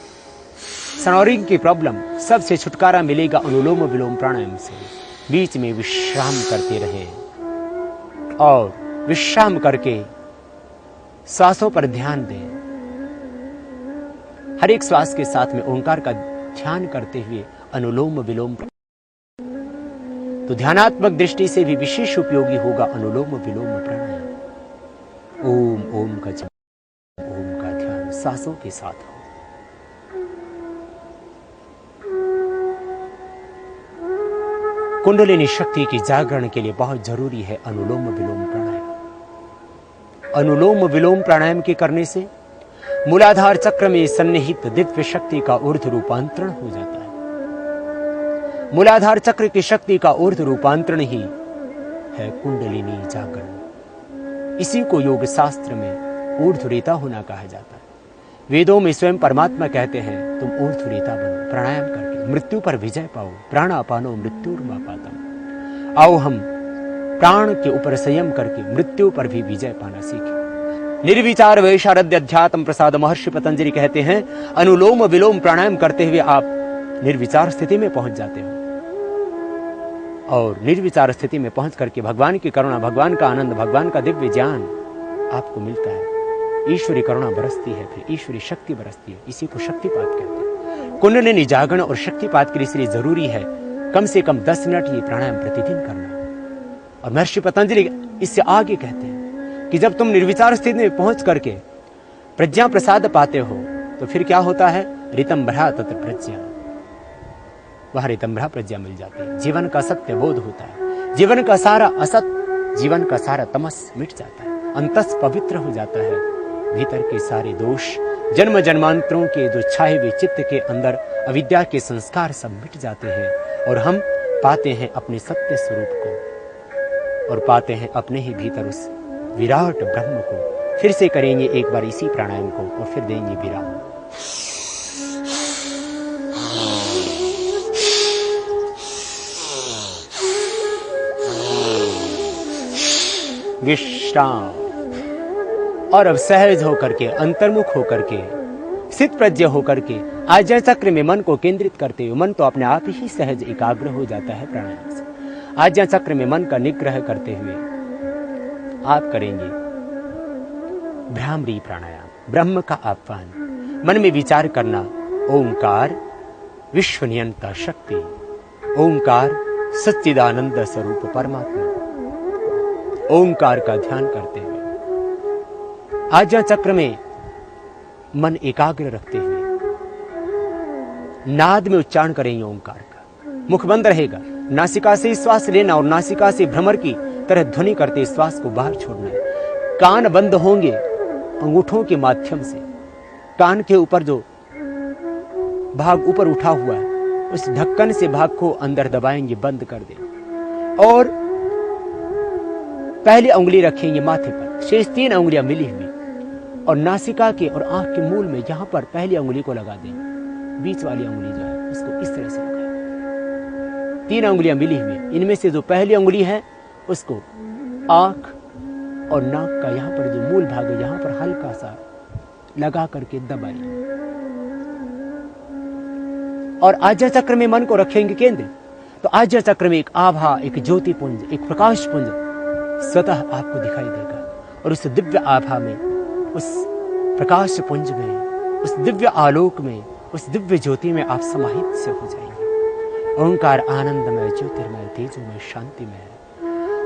स्नोरिंग की प्रॉब्लम, सबसे छुटकारा मिलेगा अनुलोम विलोम प्राणायाम से। बीच में विश्राम करते रहे और विश्राम करके श्वासों पर ध्यान दें। हर एक श्वास के साथ में ओंकार का ध्यान करते हुए अनुलोम विलोम, तो ध्यानात्मक दृष्टि से भी विशेष उपयोगी होगा अनुलोम विलोम प्राणायाम। ओम ओम का जप, ओम का ध्यान सांसों के साथ हो। कुंडलिनी शक्ति की जागरण के लिए बहुत जरूरी है अनुलोम विलोम प्राणायाम। अनुलोम विलोम प्राणायाम के करने से मूलाधार चक्र में सन्निहित दिव्य शक्ति का ऊर्ध्व रूपांतरण हो जाता है। मूलाधार चक्र की शक्ति का ऊर्ध्व रूपांतरण ही है कुंडलिनी जागरण। इसी को योग शास्त्र में ऊर्ध्व रेता होना कहा जाता है। वेदों में स्वयं परमात्मा कहते हैं तुम ऊर्ध्वरेता बनो, प्राणायाम करके मृत्यु पर विजय पाओ। प्राण अपानो मृत्युर्मापातम। आओ हम प्राण के ऊपर संयम करके मृत्यु पर भी विजय पाना सीखें। निर्विचार वैशारद्य अध्यात्म प्रसाद महर्षि पतंजलि कहते हैं अनुलोम विलोम प्राणायाम करते हुए आप निर्विचार स्थिति में पहुंच जाते हो, और निर्विचार स्थिति में पहुंच करके भगवान की करुणा, भगवान का आनंद, भगवान का दिव्य ज्ञान आपको मिलता है। ईश्वरी करुणा बरसती है, फिर ईश्वरी शक्ति बरसती है। इसी को शक्तिपात कहते हैं। कुंडलिनी जागरण और शक्तिपात के लिए इसलिए जरूरी है कम से कम 10 मिनट ये प्राणायाम प्रतिदिन करना। और महर्षि पतंजलि इससे आगे कहते हैं कि जब तुम निर्विचार स्थिति में पहुंच करके प्रज्ञा प्रसाद पाते हो तो फिर क्या होता है, ऋतंभरा तत्र प्रज्ञा, वह ऋतंभरा प्रज्ञा मिल जाती है। जीवन का सत्य बोध होता है, जीवन का सारा असत, जीवन का सारा तमस मिट जाता है, अंतस पवित्र हो जाता है। भीतर के सारे दोष, जन्म जन्मांतरों के जो छाए हुए चित्त के अंदर अविद्या के संस्कार सब मिट जाते हैं, और हम पाते हैं अपने सत्य स्वरूप को, और पाते हैं अपने ही भीतर उस विराट ब्रह्म को। फिर से करेंगे एक बार इसी प्राणायाम को और फिर देंगे विराम। विश्राम। और अब सहज होकर के, अंतर्मुख होकर के, स्थित प्रज्ञ होकर के आज्ञा चक्र में मन को केंद्रित करते हुए, मन तो अपने आप ही सहज एकाग्र हो जाता है प्राणायाम से। आज्ञा चक्र में मन का निग्रह करते हुए आप करेंगे भ्रामरी प्राणायाम, ब्रह्म का आह्वान। मन में विचार करना ओंकार विश्व नियंता शक्ति, ओंकार सच्चिदानंद स्वरूप परमात्मा। ओंकार का ध्यान करते हुए आज्ञा चक्र में मन एकाग्र रखते हुए नाद में उच्चारण करेंगे ओंकार का। मुख बंद रहेगा, नासिका से श्वास लेना और नासिका से भ्रमर की तरह ध्वनि करते श्वास को बाहर छोड़ना है। कान बंद होंगे अंगूठों के माध्यम से, कान के ऊपर जो भाग ऊपर उठा हुआ है उस ढक्कन से भाग को अंदर दबाएंगे, बंद कर देंगे, और पहली उंगली रखेंगे माथे पर, शेष 3 उंगलियां मिली हुई, और नासिका के और आंख के मूल में यहां पर पहली उंगली को लगा देंगे। बीच वाली उंगली जो है उसको इस तरह से लगाएं। 3 उंगलियां मिली हुई, इनमें से जो पहली उंगली है उसको आंख और नाक का यहां पर जो मूल भाग है यहां पर हल्का सा लगा करके दबाइए, और आज्ञा चक्र में मन को रखेंगे केंद्र। तो आज्ञा चक्र में एक आभा, एक ज्योति पुंज, एक प्रकाश पुंज स्वतः आपको दिखाई देगा, और उस दिव्य आभा में, उस प्रकाश पुंज में, उस दिव्य आलोक में, उस दिव्य ज्योति में आप समाहित से हो जाएंगे। ओंकार आनंदमय, ज्योतिर्मय, तेजोमय, शांतिमय।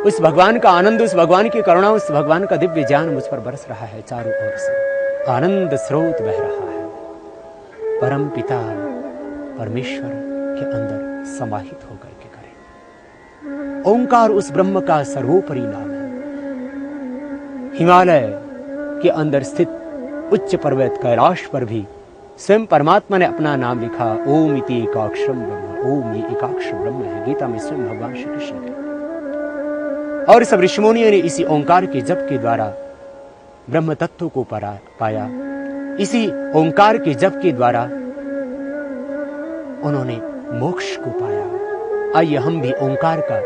उस भगवान का आनंद, उस भगवान की करुणा, उस भगवान का दिव्य ज्ञान मुझ पर बरस रहा है चारों ओर से। आनंद स्रोत बह रहा है। परम पिता परमेश्वर के अंदर समाहित होकर के करें। ओंकार उस ब्रह्म का सर्वोपरि नाम है। हिमालय के अंदर स्थित उच्च पर्वत कैलाश पर भी स्वयं परमात्मा ने अपना नाम लिखा, ओम इति एकाक्षरम ब्रह्म। ओम ये एकाक्षर ब्रह्म है, गीता में स्वयं भगवान श्री कृष्ण कहते हैं। और सब ऋषिमुनियों ने इसी ओंकार के जप के द्वारा ब्रह्म तत्व को पाया। इसी ओंकार के जप के द्वारा उन्होंने मोक्ष को पाया। आइए हम भी ओंकार का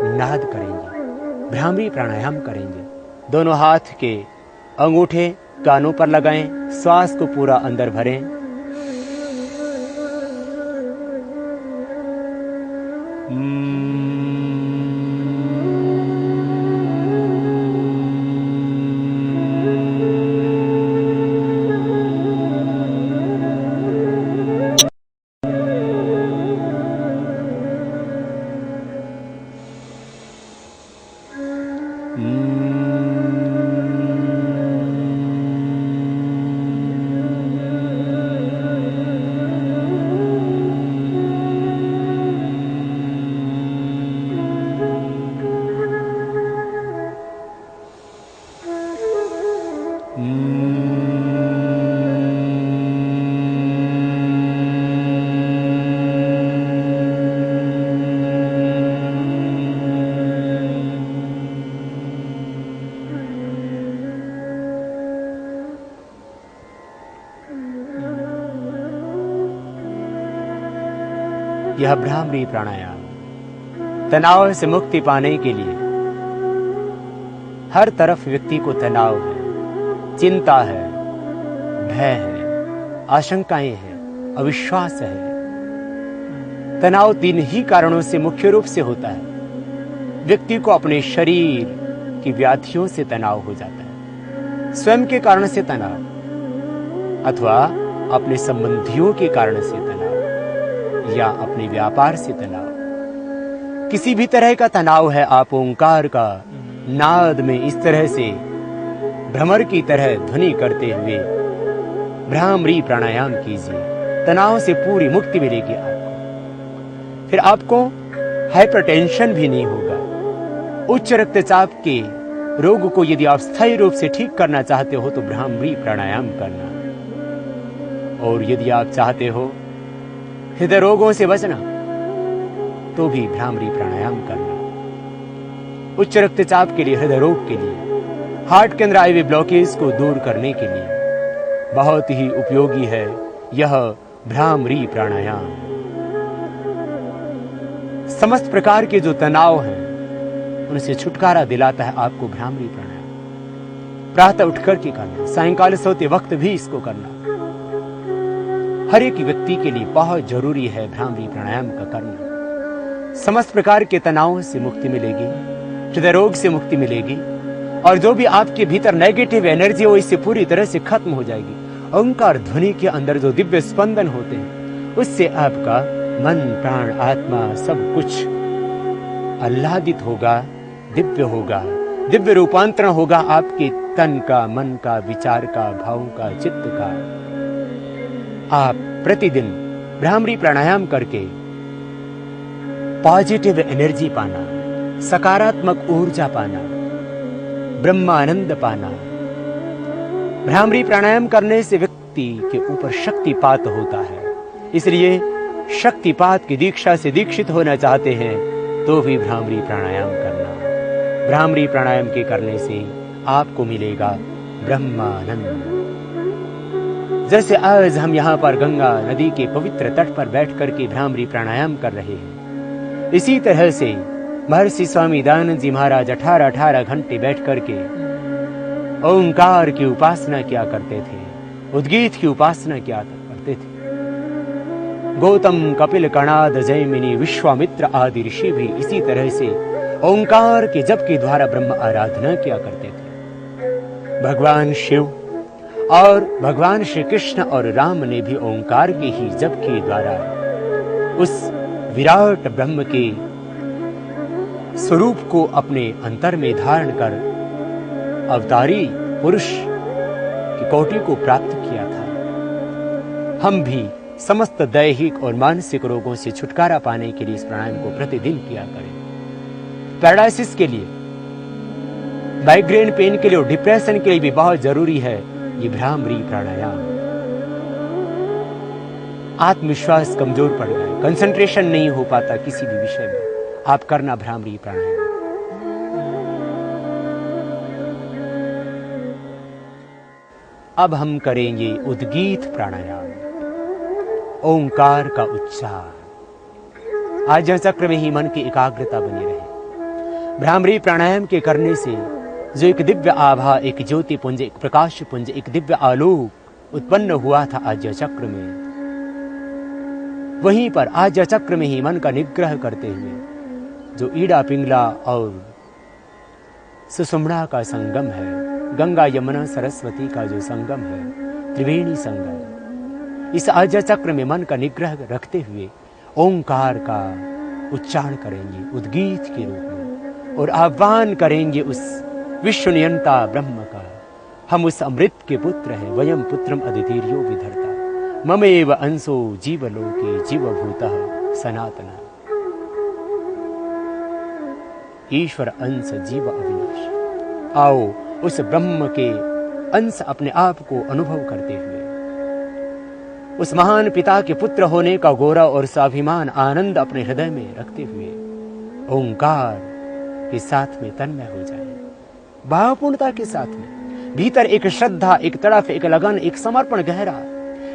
नाद करेंगे, भ्रामरी प्राणायाम करेंगे। दोनों हाथ के अंगूठे कानों पर लगाएं, श्वास को पूरा अंदर भरें। यह भ्रामरी प्राणायाम तनाव से मुक्ति पाने के लिए, हर तरफ व्यक्ति को तनाव है, चिंता है, भय है, आशंकाएं हैं, अविश्वास है। तनाव 3 ही कारणों से मुख्य रूप से होता है। व्यक्ति को अपने शरीर की व्याधियों से तनाव हो जाता है, स्वयं के कारण से तनाव, अथवा अपने संबंधियों के कारण से तनाव, या अपने व्यापार से तनाव। किसी भी तरह का तनाव है, आप ओंकार का नाद में इस तरह से भ्रमर की तरह ध्वनि करते हुए भ्रामरी प्राणायाम कीजिए, तनाव से पूरी मुक्ति मिलेगी आपको। फिर आपको हाइपरटेंशन भी नहीं होगा। उच्च रक्तचाप के रोग को यदि आप स्थायी रूप से ठीक करना चाहते हो तो भ्रामरी प्राणायाम करना, और यदि आप चाहते हो हृदय रोगों से बचना तो भी भ्रामरी प्राणायाम करना। उच्च रक्तचाप के लिए, हृदय रोग के लिए, हार्ट के अंदर आए हुए ब्लॉकेज को दूर करने के लिए बहुत ही उपयोगी है यह भ्रामरी प्राणायाम। समस्त प्रकार के जो तनाव हैं उनसे छुटकारा दिलाता है आपको भ्रामरी प्राणायाम। प्रातः उठकर के करना, सायंकाल सोते वक्त भी इसको करना। हर एक व्यक्ति के लिए बहुत जरूरी है भ्रामरी प्राणायाम का करना। समस्त प्रकार के तनावों से मुक्ति मिलेगी, हृदय रोग से मुक्ति मिलेगी, और जो भी आपके भीतर नेगेटिव एनर्जी हो इससे पूरी तरह से खत्म हो जाएगी। ओंकार ध्वनि के अंदर जो दिव्य स्पंदन होते हैं उससे आपका मन, प्राण, आत्मा सब कुछ आह्लादित होगा, दिव्य होगा, दिव्य रूपांतरण होगा आपके तन का, मन का, विचार का, भावों का, चित्त का। आप प्रतिदिन भ्रामरी प्राणायाम करके पॉजिटिव एनर्जी पाना, सकारात्मक ऊर्जा पाना, ब्रह्मानंद पाना। भ्रामरी प्राणायाम करने से व्यक्ति के ऊपर शक्तिपात होता है, इसलिए शक्तिपात की दीक्षा से दीक्षित होना चाहते हैं तो भी भ्रामरी प्राणायाम करना। भ्रामरी प्राणायाम के करने से आपको मिलेगा ब्रह्मानंद। जैसे आज हम यहाँ पर गंगा नदी के पवित्र तट पर बैठ करके भ्रामरी प्राणायाम कर रहे हैं, इसी तरह से महर्षि स्वामी दयानंद जी महाराज 18 घंटे बैठ करके ओंकार की उपासना किया करते थे, उद्गीत की उपासना किया करते थे। गौतम, कपिल, कणाद, जैमिनी, विश्वामित्र आदि ऋषि भी इसी तरह से ओंकार के जप के द्वारा ब्रह्म आराधना किया करते थे। भगवान शिव और भगवान श्री कृष्ण और राम ने भी ओंकार के ही जप के द्वारा उस विराट ब्रह्म के स्वरूप को अपने अंतर में धारण कर अवतारी पुरुष की कोटि को प्राप्त किया था। हम भी समस्त दैहिक और मानसिक रोगों से छुटकारा पाने के लिए इस प्राणायाम को प्रतिदिन किया करें। पैरालिसिस के लिए, माइग्रेन पेन के लिए और डिप्रेशन के लिए भी बहुत जरूरी है ये भ्रामरी प्राणायाम। आत्मविश्वास कमजोर पड़ गया, कंसंट्रेशन नहीं हो पाता किसी भी विषय में, आप करना भ्रामरी प्राणायाम। अब हम करेंगे उद्गीत प्राणायाम, ओंकार का उच्चार। आज्ञा चक्र में ही मन की एकाग्रता बनी रहे। भ्रामरी प्राणायाम के करने से जो एक दिव्य आभा, एक ज्योति पुंज, एक प्रकाश पुंज, एक दिव्य आलोक उत्पन्न हुआ था आज्ञा चक्र में, वहीं पर आज्ञा चक्र में ही मन का निग्रह करते हुए जो ईड़ा पिंगला और सुषुम्ना का संगम है, गंगा यमुना सरस्वती का जो संगम है, त्रिवेणी संगम, इस आज्ञा चक्र में मन का निग्रह रखते हुए ओंकार का उच्चारण करेंगे उद्गीत के रूप में, और आह्वान करेंगे उस विश्व नियंता ब्रह्म का। हम उस अमृत के पुत्र हैं, वयम पुत्रम अदितिर्यो विधर्ता, ममेव अंशो जीवलोके जीवभूतः सनातन। ईश्वर अंश जीव अविनाश। आओ उस ब्रह्म के अंश अपने आप को अनुभव करते हुए उस महान पिता के पुत्र होने का गौरव और स्वाभिमान आनंद अपने हृदय में रखते हुए ओंकार के साथ में तन्मय हो जाए, भावपूर्णता के साथ में। भीतर एक श्रद्धा, एक तड़फ, एक लगन, एक समर्पण गहरा,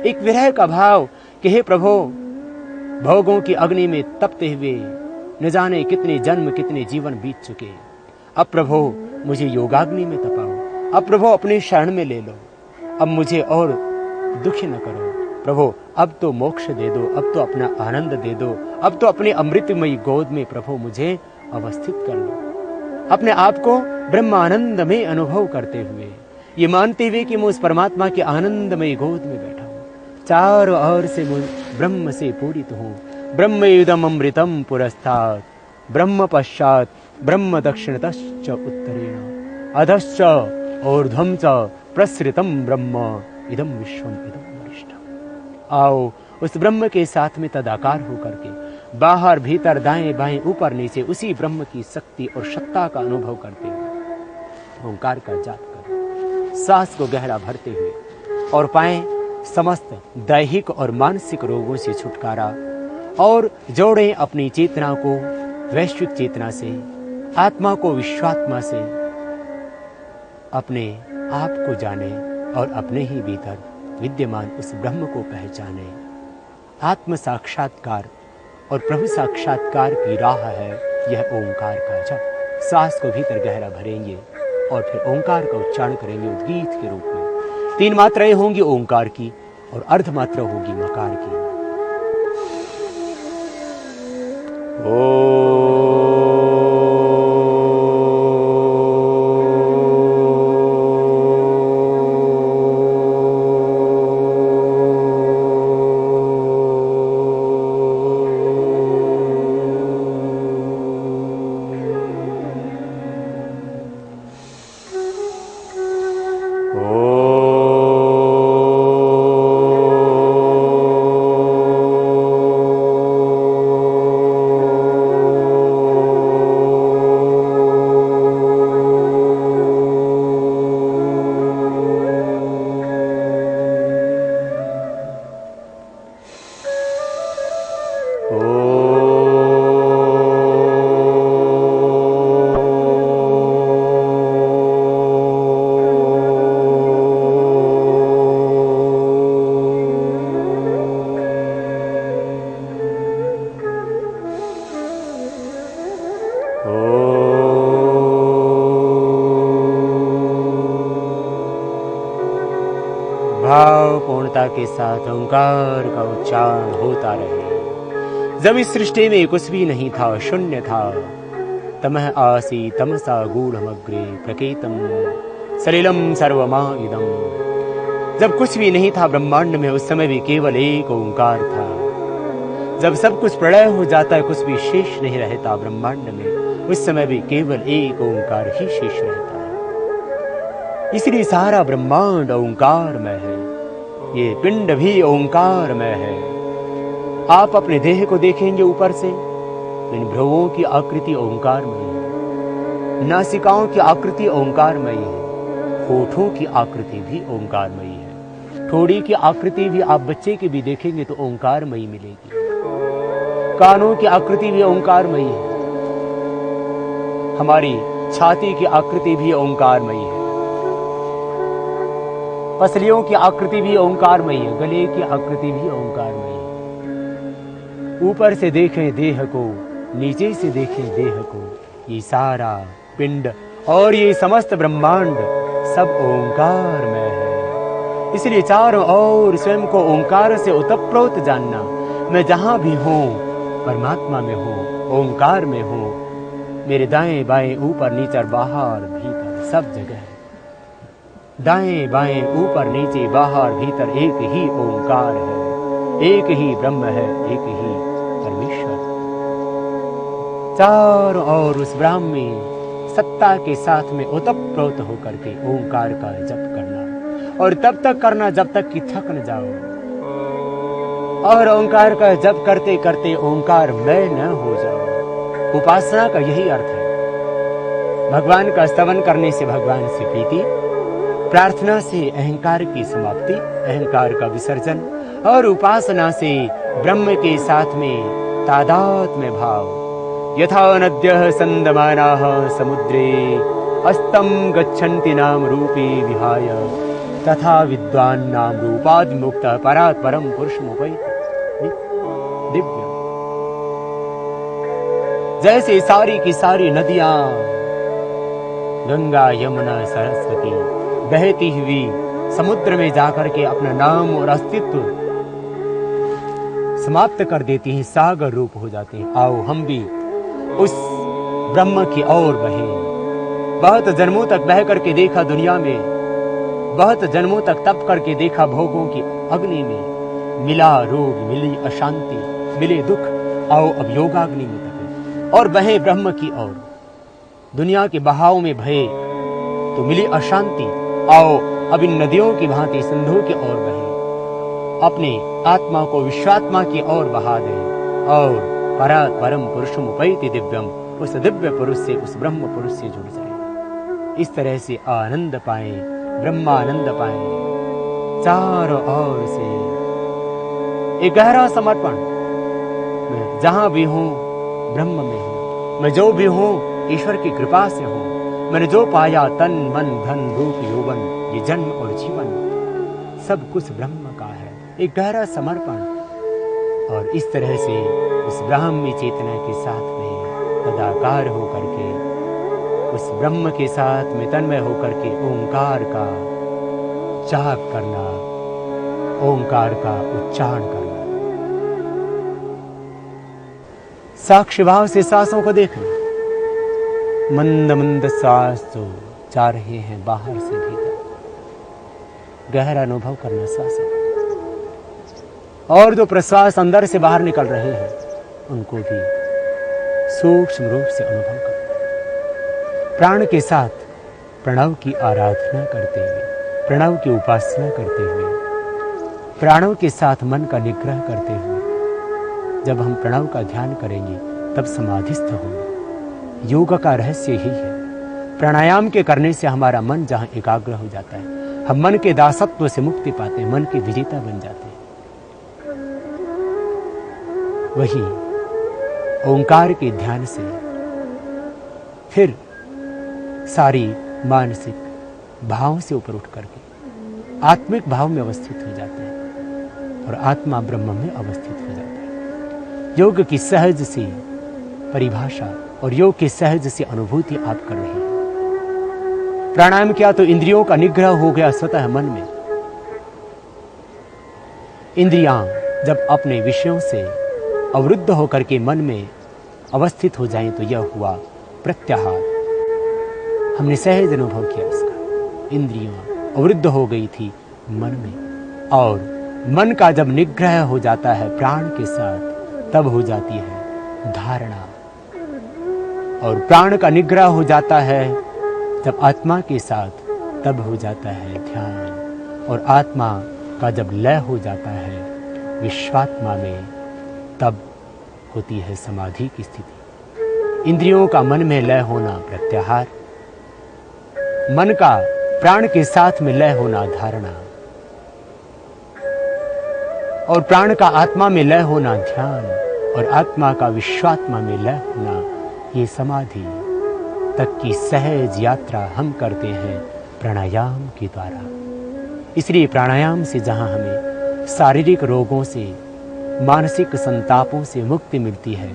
एक विरह का भाव कि हे प्रभु भोगों की अग्नि में तपते हुए न जाने कितने जन्म कितने जीवन बीत चुके। अब प्रभु मुझे योगाग्नि में तपाओ, अब प्रभु अपने शरण में ले लो, अब मुझे और दुखी न करो प्रभु, अब तो मोक्ष दे दो, अब तो अपना आनंद दे दो, अब तो अपने अमृतमयी गोद में प्रभु मुझे अवस्थित कर लो। अपने आप को ब्रह्मानंद में अनुभव करते हुए, ये मानते हुए कि मैं उस परमात्मा के आनंदमयी गोद में बैठा हूँ, चारों ओर से ब्रह्म से पूरित हूँ। ब्रह्म इदम अमृतम पुरस्तात्, ब्रह्म पश्चात ब्रह्म दक्षिणतश्च उत्तरेण, अधश्च ऊर्ध्वं च प्रसृतम ब्रह्म इदम विश्वम इदम वरिष्ठम्। आओ उस ब्रह्म के साथ में तदाकार होकर के बाहर भीतर दाएं बाएं ऊपर नीचे उसी ब्रह्म की शक्ति और सत्ता का अनुभव करते हुए ओंकार का जाप करें, सांस को गहरा भरते हुए और पाएं समस्त दैहिक और मानसिक रोगों से छुटकारा, और जोड़ें अपनी चेतना को वैश्विक चेतना से, आत्मा को विश्वात्मा से, अपने आप को जाने और अपने ही भीतर विद्यमान उस ब्रह्म को पहचाने। आत्म साक्षात्कार और प्रभु साक्षात्कार की राह है यह ओंकार का जप। सांस को भीतर गहरा भरेंगे और फिर ओंकार का उच्चारण करेंगे उद्गीत के रूप में। 3 मात्राएं होंगी ओंकार की और अर्ध मात्रा होगी मकार की। भावपूर्णता के साथ ओंकार का उच्चारण होता रहे। जब इस सृष्टि में कुछ भी नहीं था, शून्य था, तमः आसी तमसा गूढ़मग्रे प्रकेतम सलिलम सर्वमा इदम। जब कुछ भी नहीं था ब्रह्मांड में, उस समय भी केवल एक ओंकार था। जब सब कुछ प्रलय हो जाता है, कुछ भी शेष नहीं रहता ब्रह्मांड में, उस समय भी केवल एक ओंकार ही शेष रहता है। इसलिए सारा ब्रह्मांड ओंकार में है, ये पिंड भी ओंकार में है। आप अपने देह को देखेंगे ऊपर से, इन भ्रुवों की आकृति ओंकारमयी है, नासिकाओं की आकृति ओंकारमयी है, होठों की आकृति भी ओंकारमयी है, ठोड़ी की आकृति भी आप बच्चे की भी देखेंगे तो ओंकारमयी मिलेगी, कानों की आकृति भी ओंकारमयी है, हमारी छाती की आकृति भी ओंकारमयी है, पसलियों की आकृति भी ओंकारमयी है, गले की आकृति भी ओंकारमयी है। ऊपर से देखें देह को, नीचे से देखें देह को, ये सारा पिंड और ये समस्त ब्रह्मांड सब ओंकार में है। इसलिए चारों ओर स्वयं को ओंकार से ओतप्रोत जानना। मैं जहां भी हूं परमात्मा में हूं, ओंकार में हूं। मेरे दाएं बाएं ऊपर नीचे बाहर भीतर सब जगह, दाएं बाएं ऊपर नीचे बाहर भीतर एक ही ओंकार है, एक ही ब्रह्म है, एक ही परमेश्वर। चारों ओर उस ब्राह्मी सत्ता के साथ में ओतप्रोत होकर के ओंकार का जप करना, और तब तक करना जब तक कि थक न जाओ, और ओंकार का जप करते करते ओंकार मय न हो जाओ। उपासना का यही अर्थ है। भगवान का स्तवन करने से भगवान से प्रीति, प्रार्थना से अहंकार की समाप्ति, अहंकार का विसर्जन, और उपासना से ब्रह्म के साथ में तादात्म्य भाव। यथा नद्यः संदमानाः समुद्रे अस्तं गच्छन्ति नाम रूपे विहाय, तथा विद्वान् नाम रूपाद् मुक्तः परात् परं पुरुषमुपैति दिव्यम्। जैसे सारी की सारी नदियां गंगा यमुना सरस्वती बहती हुई समुद्र में जाकर के अपना नाम और अस्तित्व समाप्त कर देती हैं, सागर रूप हो जाते हैं। आओ हम भी उस ब्रह्म की ओर बहें। बहुत जन्मों तक बह करके देखा दुनिया में, बहुत जन्मों तक तप करके देखा भोगों की अग्नि में, मिला रोग, मिली अशांति, मिले दुख। आओ अब योगाग्नि में तपे और बहे ब्रह्म की ओर। दुनिया के बहाव में भये तो मिली अशांति। आओ अब इन नदियों की भांति सिंधु की ओर बहे, अपने आत्मा को विश्वात्मा की ओर बहा दें और परात् परम पुरुषम उपैति दिव्यम, उस दिव्य पुरुष से, उस ब्रह्म पुरुष से जुड़ जाए। इस तरह से आनंद पाएं, ब्रह्मानंद पाएं। चारों ओर से एक गहरा समर्पण। मैं जहां भी हूं ब्रह्म में हूं, मैं जो भी हूं ईश्वर की कृपा से हूं। मैंने जो पाया तन मन धन रूप यौवन, ये जन्म और जीवन सब कुछ ब्रह्म का है। एक गहरा समर्पण। और इस तरह से उस ब्राह्मी चेतना के साथ में तदाकार होकर के, उस ब्रह्म के साथ में तन्मय होकर के ओंकार का जाप करना, ओंकार का उच्चारण करना। साक्ष्य भाव से सांसों को देखना। मंद मंद सांस जो जा रहे हैं बाहर से भीतर, गहरा अनुभव करना सांसों। और जो प्रश्वास अंदर से बाहर निकल रहे हैं उनको भी सूक्ष्म रूप से अनुभव करना। प्राण के साथ प्रणव की आराधना करते हुए, प्रणव की उपासना करते हुए, प्राणों के साथ मन का निग्रह करते हुए जब हम प्रणव का ध्यान करेंगे तब समाधिस्थ होंगे। योग का रहस्य यही है। प्राणायाम के करने से हमारा मन जहां एकाग्र हो जाता है, हम मन के दासत्व से मुक्ति पाते हैं, मन के विजेता बन जाते हैं। वही ओंकार के ध्यान से फिर सारी मानसिक भावों से ऊपर उठ करके आत्मिक भाव में अवस्थित हो जाते हैं और आत्मा ब्रह्म में अवस्थित हो जाता है। योग की सहज सी परिभाषा और योग की सहज सी अनुभूति आप कर रहे हैं। प्राणायाम किया तो इंद्रियों का निग्रह हो गया स्वतः मन में। इंद्रियां जब अपने विषयों से अवरुद्ध होकर के मन में अवस्थित हो जाएं तो यह हुआ प्रत्याहार। हमने सहज अनुभव किया इसका। इंद्रियां अवरुद्ध हो गई थी मन में, और मन का जब निग्रह हो जाता है प्राण के साथ तब हो जाती है धारणा, और प्राण का निग्रह हो जाता है जब आत्मा के साथ तब हो जाता है ध्यान, और आत्मा का जब लय हो जाता है विश्वात्मा में तब होती है समाधि की स्थिति। इंद्रियों का मन में लय होना प्रत्याहार, मन का प्राण के साथ में लय होना धारणा, और प्राण का आत्मा में लय होना ध्यान, और आत्मा का विश्वात्मा में लय होना ये समाधि तक की सहज यात्रा हम करते हैं प्राणायाम के द्वारा। इसलिए प्राणायाम से जहां हमें शारीरिक रोगों से, मानसिक संतापों से मुक्ति मिलती है,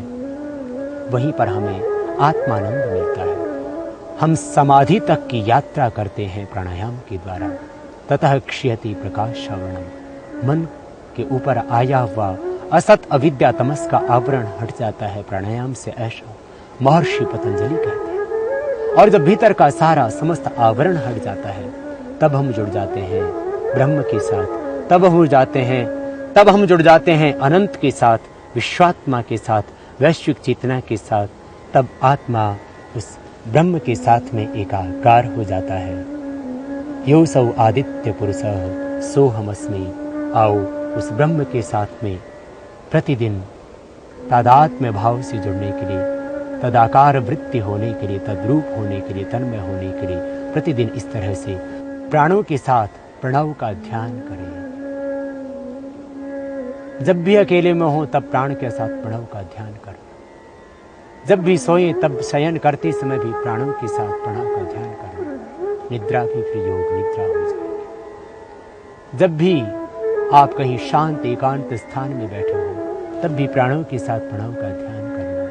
वहीं पर हमें आत्मानंद मिलता है। हम समाधि तक की यात्रा करते हैं प्राणायाम के द्वारा। ततः क्षयति प्रकाश आवरणम, मन के ऊपर आया हुआ असत अविद्या तमस का आवरण हट जाता है प्राणायाम से, ऐसा महर्षि पतंजलि कहते हैं। और जब भीतर का सारा समस्त आवरण हट जाता है तब हम जुड़ जाते हैं ब्रह्म के साथ, तब हम जुड़ जाते हैं अनंत के साथ, विश्वात्मा के साथ, वैश्विक चेतना के साथ। तब आत्मा उस ब्रह्म के साथ में एकाकार हो जाता है। यो सौ आदित्य पुरुषः सोहमस्मि। आओ उस ब्रह्म के साथ में प्रतिदिन तादात्म्य भाव से जुड़ने के लिए, तदाकार वृत्ति होने के लिए, तद्रूप होने के लिए, तन्मय होने के लिए प्रतिदिन इस तरह से प्राणों के साथ प्रणव का ध्यान करें। जब भी अकेले में हो तब प्राण के साथ प्रणव का ध्यान करें। जब भी सोए तब शयन करते समय भी प्राणों के साथ प्रणव का ध्यान करें। निद्रा भी फिर योग निद्रा हो जाए। जब भी आप कहीं शांत एकांत स्थान में बैठे हो तब भी प्राणों के साथ प्रणव का ध्यान करना।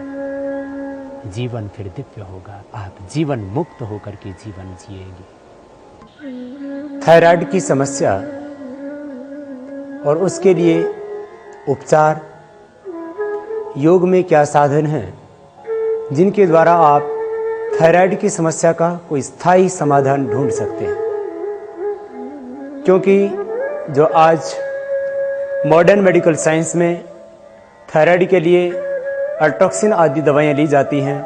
जीवन फिर दिव्य होगा, आप जीवन मुक्त होकर के जीवन जिएंगे। थायराइड की समस्या और उसके लिए उपचार, योग में क्या साधन हैं जिनके द्वारा आप थायराइड की समस्या का कोई स्थायी समाधान ढूंढ सकते हैं। क्योंकि जो आज मॉडर्न मेडिकल साइंस में थायराइड के लिए अल्ट्रोक्सिन आदि दवाएं ली जाती हैं,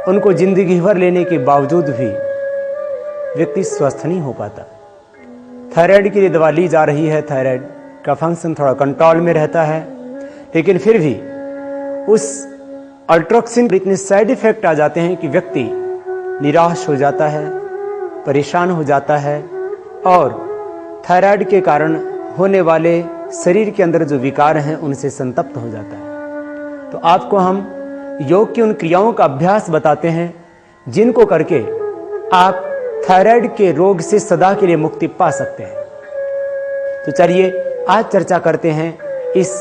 उनको जिंदगी भर लेने के बावजूद भी व्यक्ति स्वस्थ नहीं हो पाता। थायराइड के लिए दवा ली जा रही है, थायराइड का फंक्शन थोड़ा कंट्रोल में रहता है, लेकिन फिर भी उस अल्ट्रोक्सिन इतने साइड इफेक्ट आ जाते हैं कि व्यक्ति निराश हो जाता है, परेशान हो जाता है और थायराइड के कारण होने वाले शरीर के अंदर जो विकार हैं उनसे संतप्त हो जाता है। तो आपको हम योग की उन क्रियाओं का अभ्यास बताते हैं जिनको करके आप थायराइड के रोग से सदा के लिए मुक्ति पा सकते हैं। तो चलिए आज चर्चा करते हैं इस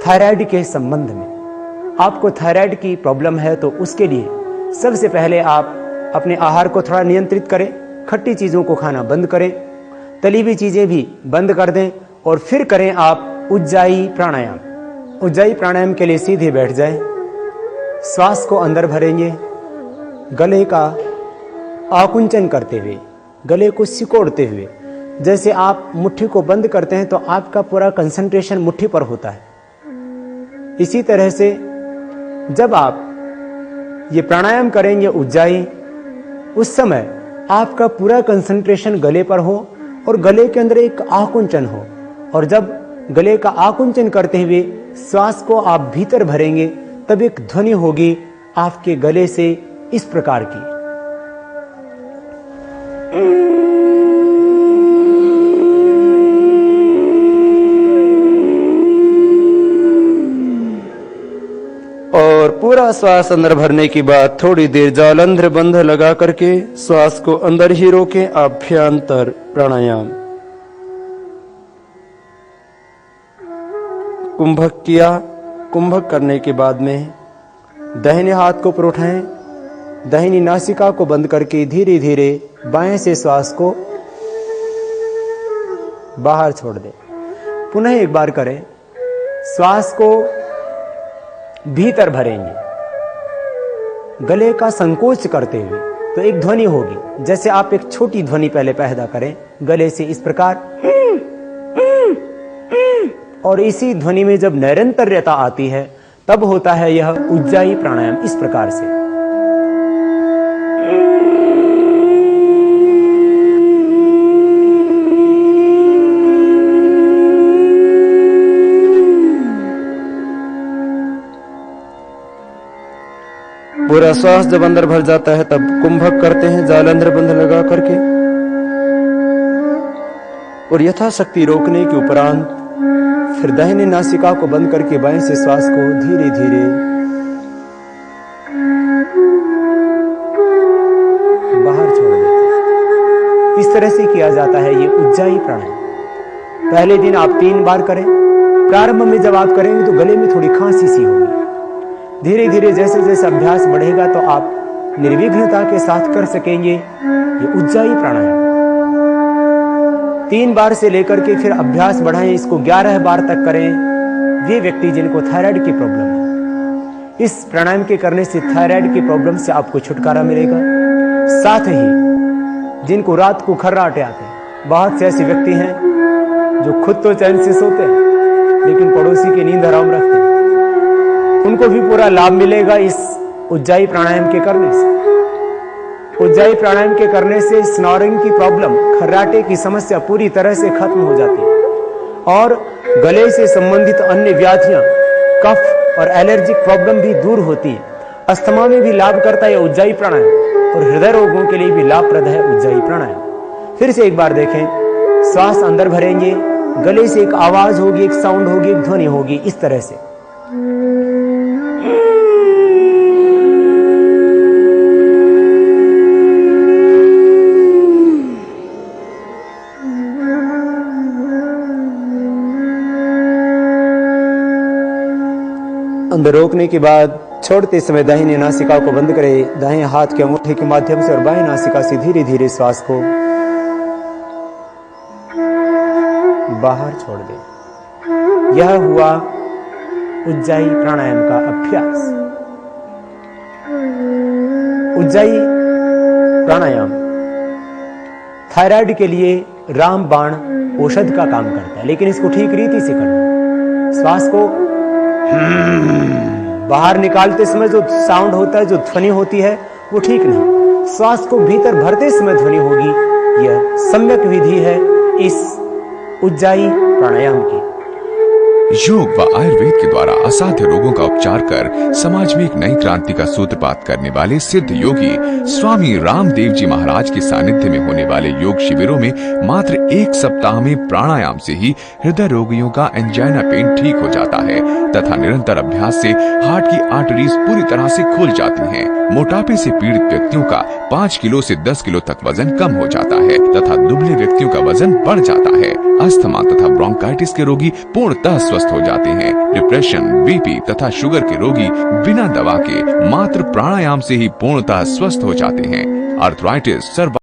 थायराइड के संबंध में। आपको थायराइड की प्रॉब्लम है तो उसके लिए सबसे पहले आप अपने आहार को थोड़ा नियंत्रित करें, खट्टी चीज़ों को खाना बंद करें, तली हुई चीज़ें भी बंद कर दें और फिर करें आप उज्जाई प्राणायाम। उज्जाई प्राणायाम के लिए सीधे बैठ जाएं, श्वास को अंदर भरेंगे, गले का आकुंचन करते हुए, गले को सिकोड़ते हुए। जैसे आप मुट्ठी को बंद करते हैं तो आपका पूरा कंसंट्रेशन मुट्ठी पर होता है। इसी तरह से जब आप ये प्राणायाम करेंगे उज्जाई, उस समय आपका पूरा कंसंट्रेशन गले पर हो और गले के अंदर एक आकुंचन हो। और जब गले का आकुंचन करते हुए श्वास को आप भीतर भरेंगे तब एक ध्वनि होगी आपके गले से इस प्रकार की। और पूरा श्वास अंदर भरने की बाद थोड़ी देर जालंधर बंध लगा करके श्वास को अंदर ही रोकें। अभ्यंतर प्राणायाम। कुंभक किया। कुंभक करने के बाद में दाहिने हाथ को ऊपर उठाएं, दाहिनी नासिका को बंद करके धीरे धीरे बाएं से श्वास को बाहर छोड़ दें। पुनः एक बार करें, श्वास को भीतर भरेंगे गले का संकोच करते हुए, तो एक ध्वनि होगी। जैसे आप एक छोटी ध्वनि पहले पैदा करें गले से इस प्रकार, और इसी ध्वनि में जब निरंतरता आती है तब होता है यह उज्जाई प्राणायाम इस प्रकार से। पूरा श्वास जब अंदर भर जाता है तब कुंभक करते हैं जालंधर बंध लगा करके, और यथाशक्ति रोकने के उपरांत फिर दाहिनी नासिका को बंद करके बाएं से श्वास को धीरे धीरे बाहर छोड़ देते। इस तरह से किया जाता है ये उज्जाई प्राणायाम। पहले दिन आप 3 बार करें। प्रारंभ में जब आप करेंगे तो गले में थोड़ी खांसी सी होगी। धीरे धीरे जैसे जैसे अभ्यास बढ़ेगा तो आप निर्विघ्नता के साथ कर सकेंगे ये उज्जाई प्राणायाम। 3 बार से लेकर के फिर अभ्यास बढ़ाएं, इसको 11 बार तक करें। वे व्यक्ति जिनको थायराइड की प्रॉब्लम है, इस प्राणायाम के करने से थायराइड की प्रॉब्लम से आपको छुटकारा मिलेगा। साथ ही जिनको रात को खर्राटे आते हैं, बहुत से ऐसे व्यक्ति हैं जो खुद तो चैन से सोते हैं लेकिन पड़ोसी की नींद हराम रखते हैं, उनको भी पूरा लाभ मिलेगा इस उज्जाई प्राणायाम के करने से। उज्जाई प्राणायाम के करने से स्नोरिंग की प्रॉब्लम, खर्राटे की समस्या पूरी तरह से खत्म हो जाती है और गले से संबंधित अन्य व्याधियां, कफ और एलर्जिक प्रॉब्लम भी दूर होती है। अस्थमा में भी लाभ करता है उज्जाई प्राणायाम और हृदय रोगों के लिए भी लाभप्रद है उज्जाई प्राणायाम। फिर से एक बार देखें, श्वास अंदर भरेंगे, गले से एक आवाज होगी, एक साउंड होगी, एक ध्वनि होगी, इस तरह से। अंदर रोकने के बाद छोड़ते समय दाहिनी नासिका को बंद करें। दाएं हाथ के अंगूठे के माध्यम से और बाएं नासिका से धीरे धीरे श्वास को बाहर छोड़ दें। यह हुआ उज्जाई प्राणायाम का अभ्यास। उज्जाई प्राणायाम थायराइड के लिए रामबाण औषध का काम करता है, लेकिन इसको ठीक रीति से करना। श्वास को बाहर निकालते समय जो साउंड होता है, जो ध्वनि होती है, वो ठीक नहीं। श्वास को भीतर भरते समय ध्वनि होगी। यह सम्यक विधि है इस उज्जाई प्राणायाम की। योग व आयुर्वेद के द्वारा असाध्य रोगों का उपचार कर समाज में एक नई क्रांति का सूत्रपात करने वाले सिद्ध योगी स्वामी रामदेव जी महाराज के सानिध्य में होने वाले योग शिविरों में मात्र 1 सप्ताह में प्राणायाम से ही हृदय रोगियों का एंजाइना पेन ठीक हो जाता है तथा निरंतर अभ्यास से हार्ट की आर्टरीज पूरी तरह से खुल जाती हैं। मोटापे से पीड़ित व्यक्तियों का 5 किलो से 10 किलो तक वजन कम हो जाता है तथा दुबले व्यक्तियों का वजन बढ़ जाता है। अस्थमा तथा ब्रोंकाइटिस के रोगी पूर्णतः स्वस्थ हो जाते हैं। डिप्रेशन, बीपी तथा शुगर के रोगी बिना दवा के मात्र प्राणायाम से ही पूर्णतः स्वस्थ हो जाते हैं। Arthritis, cervical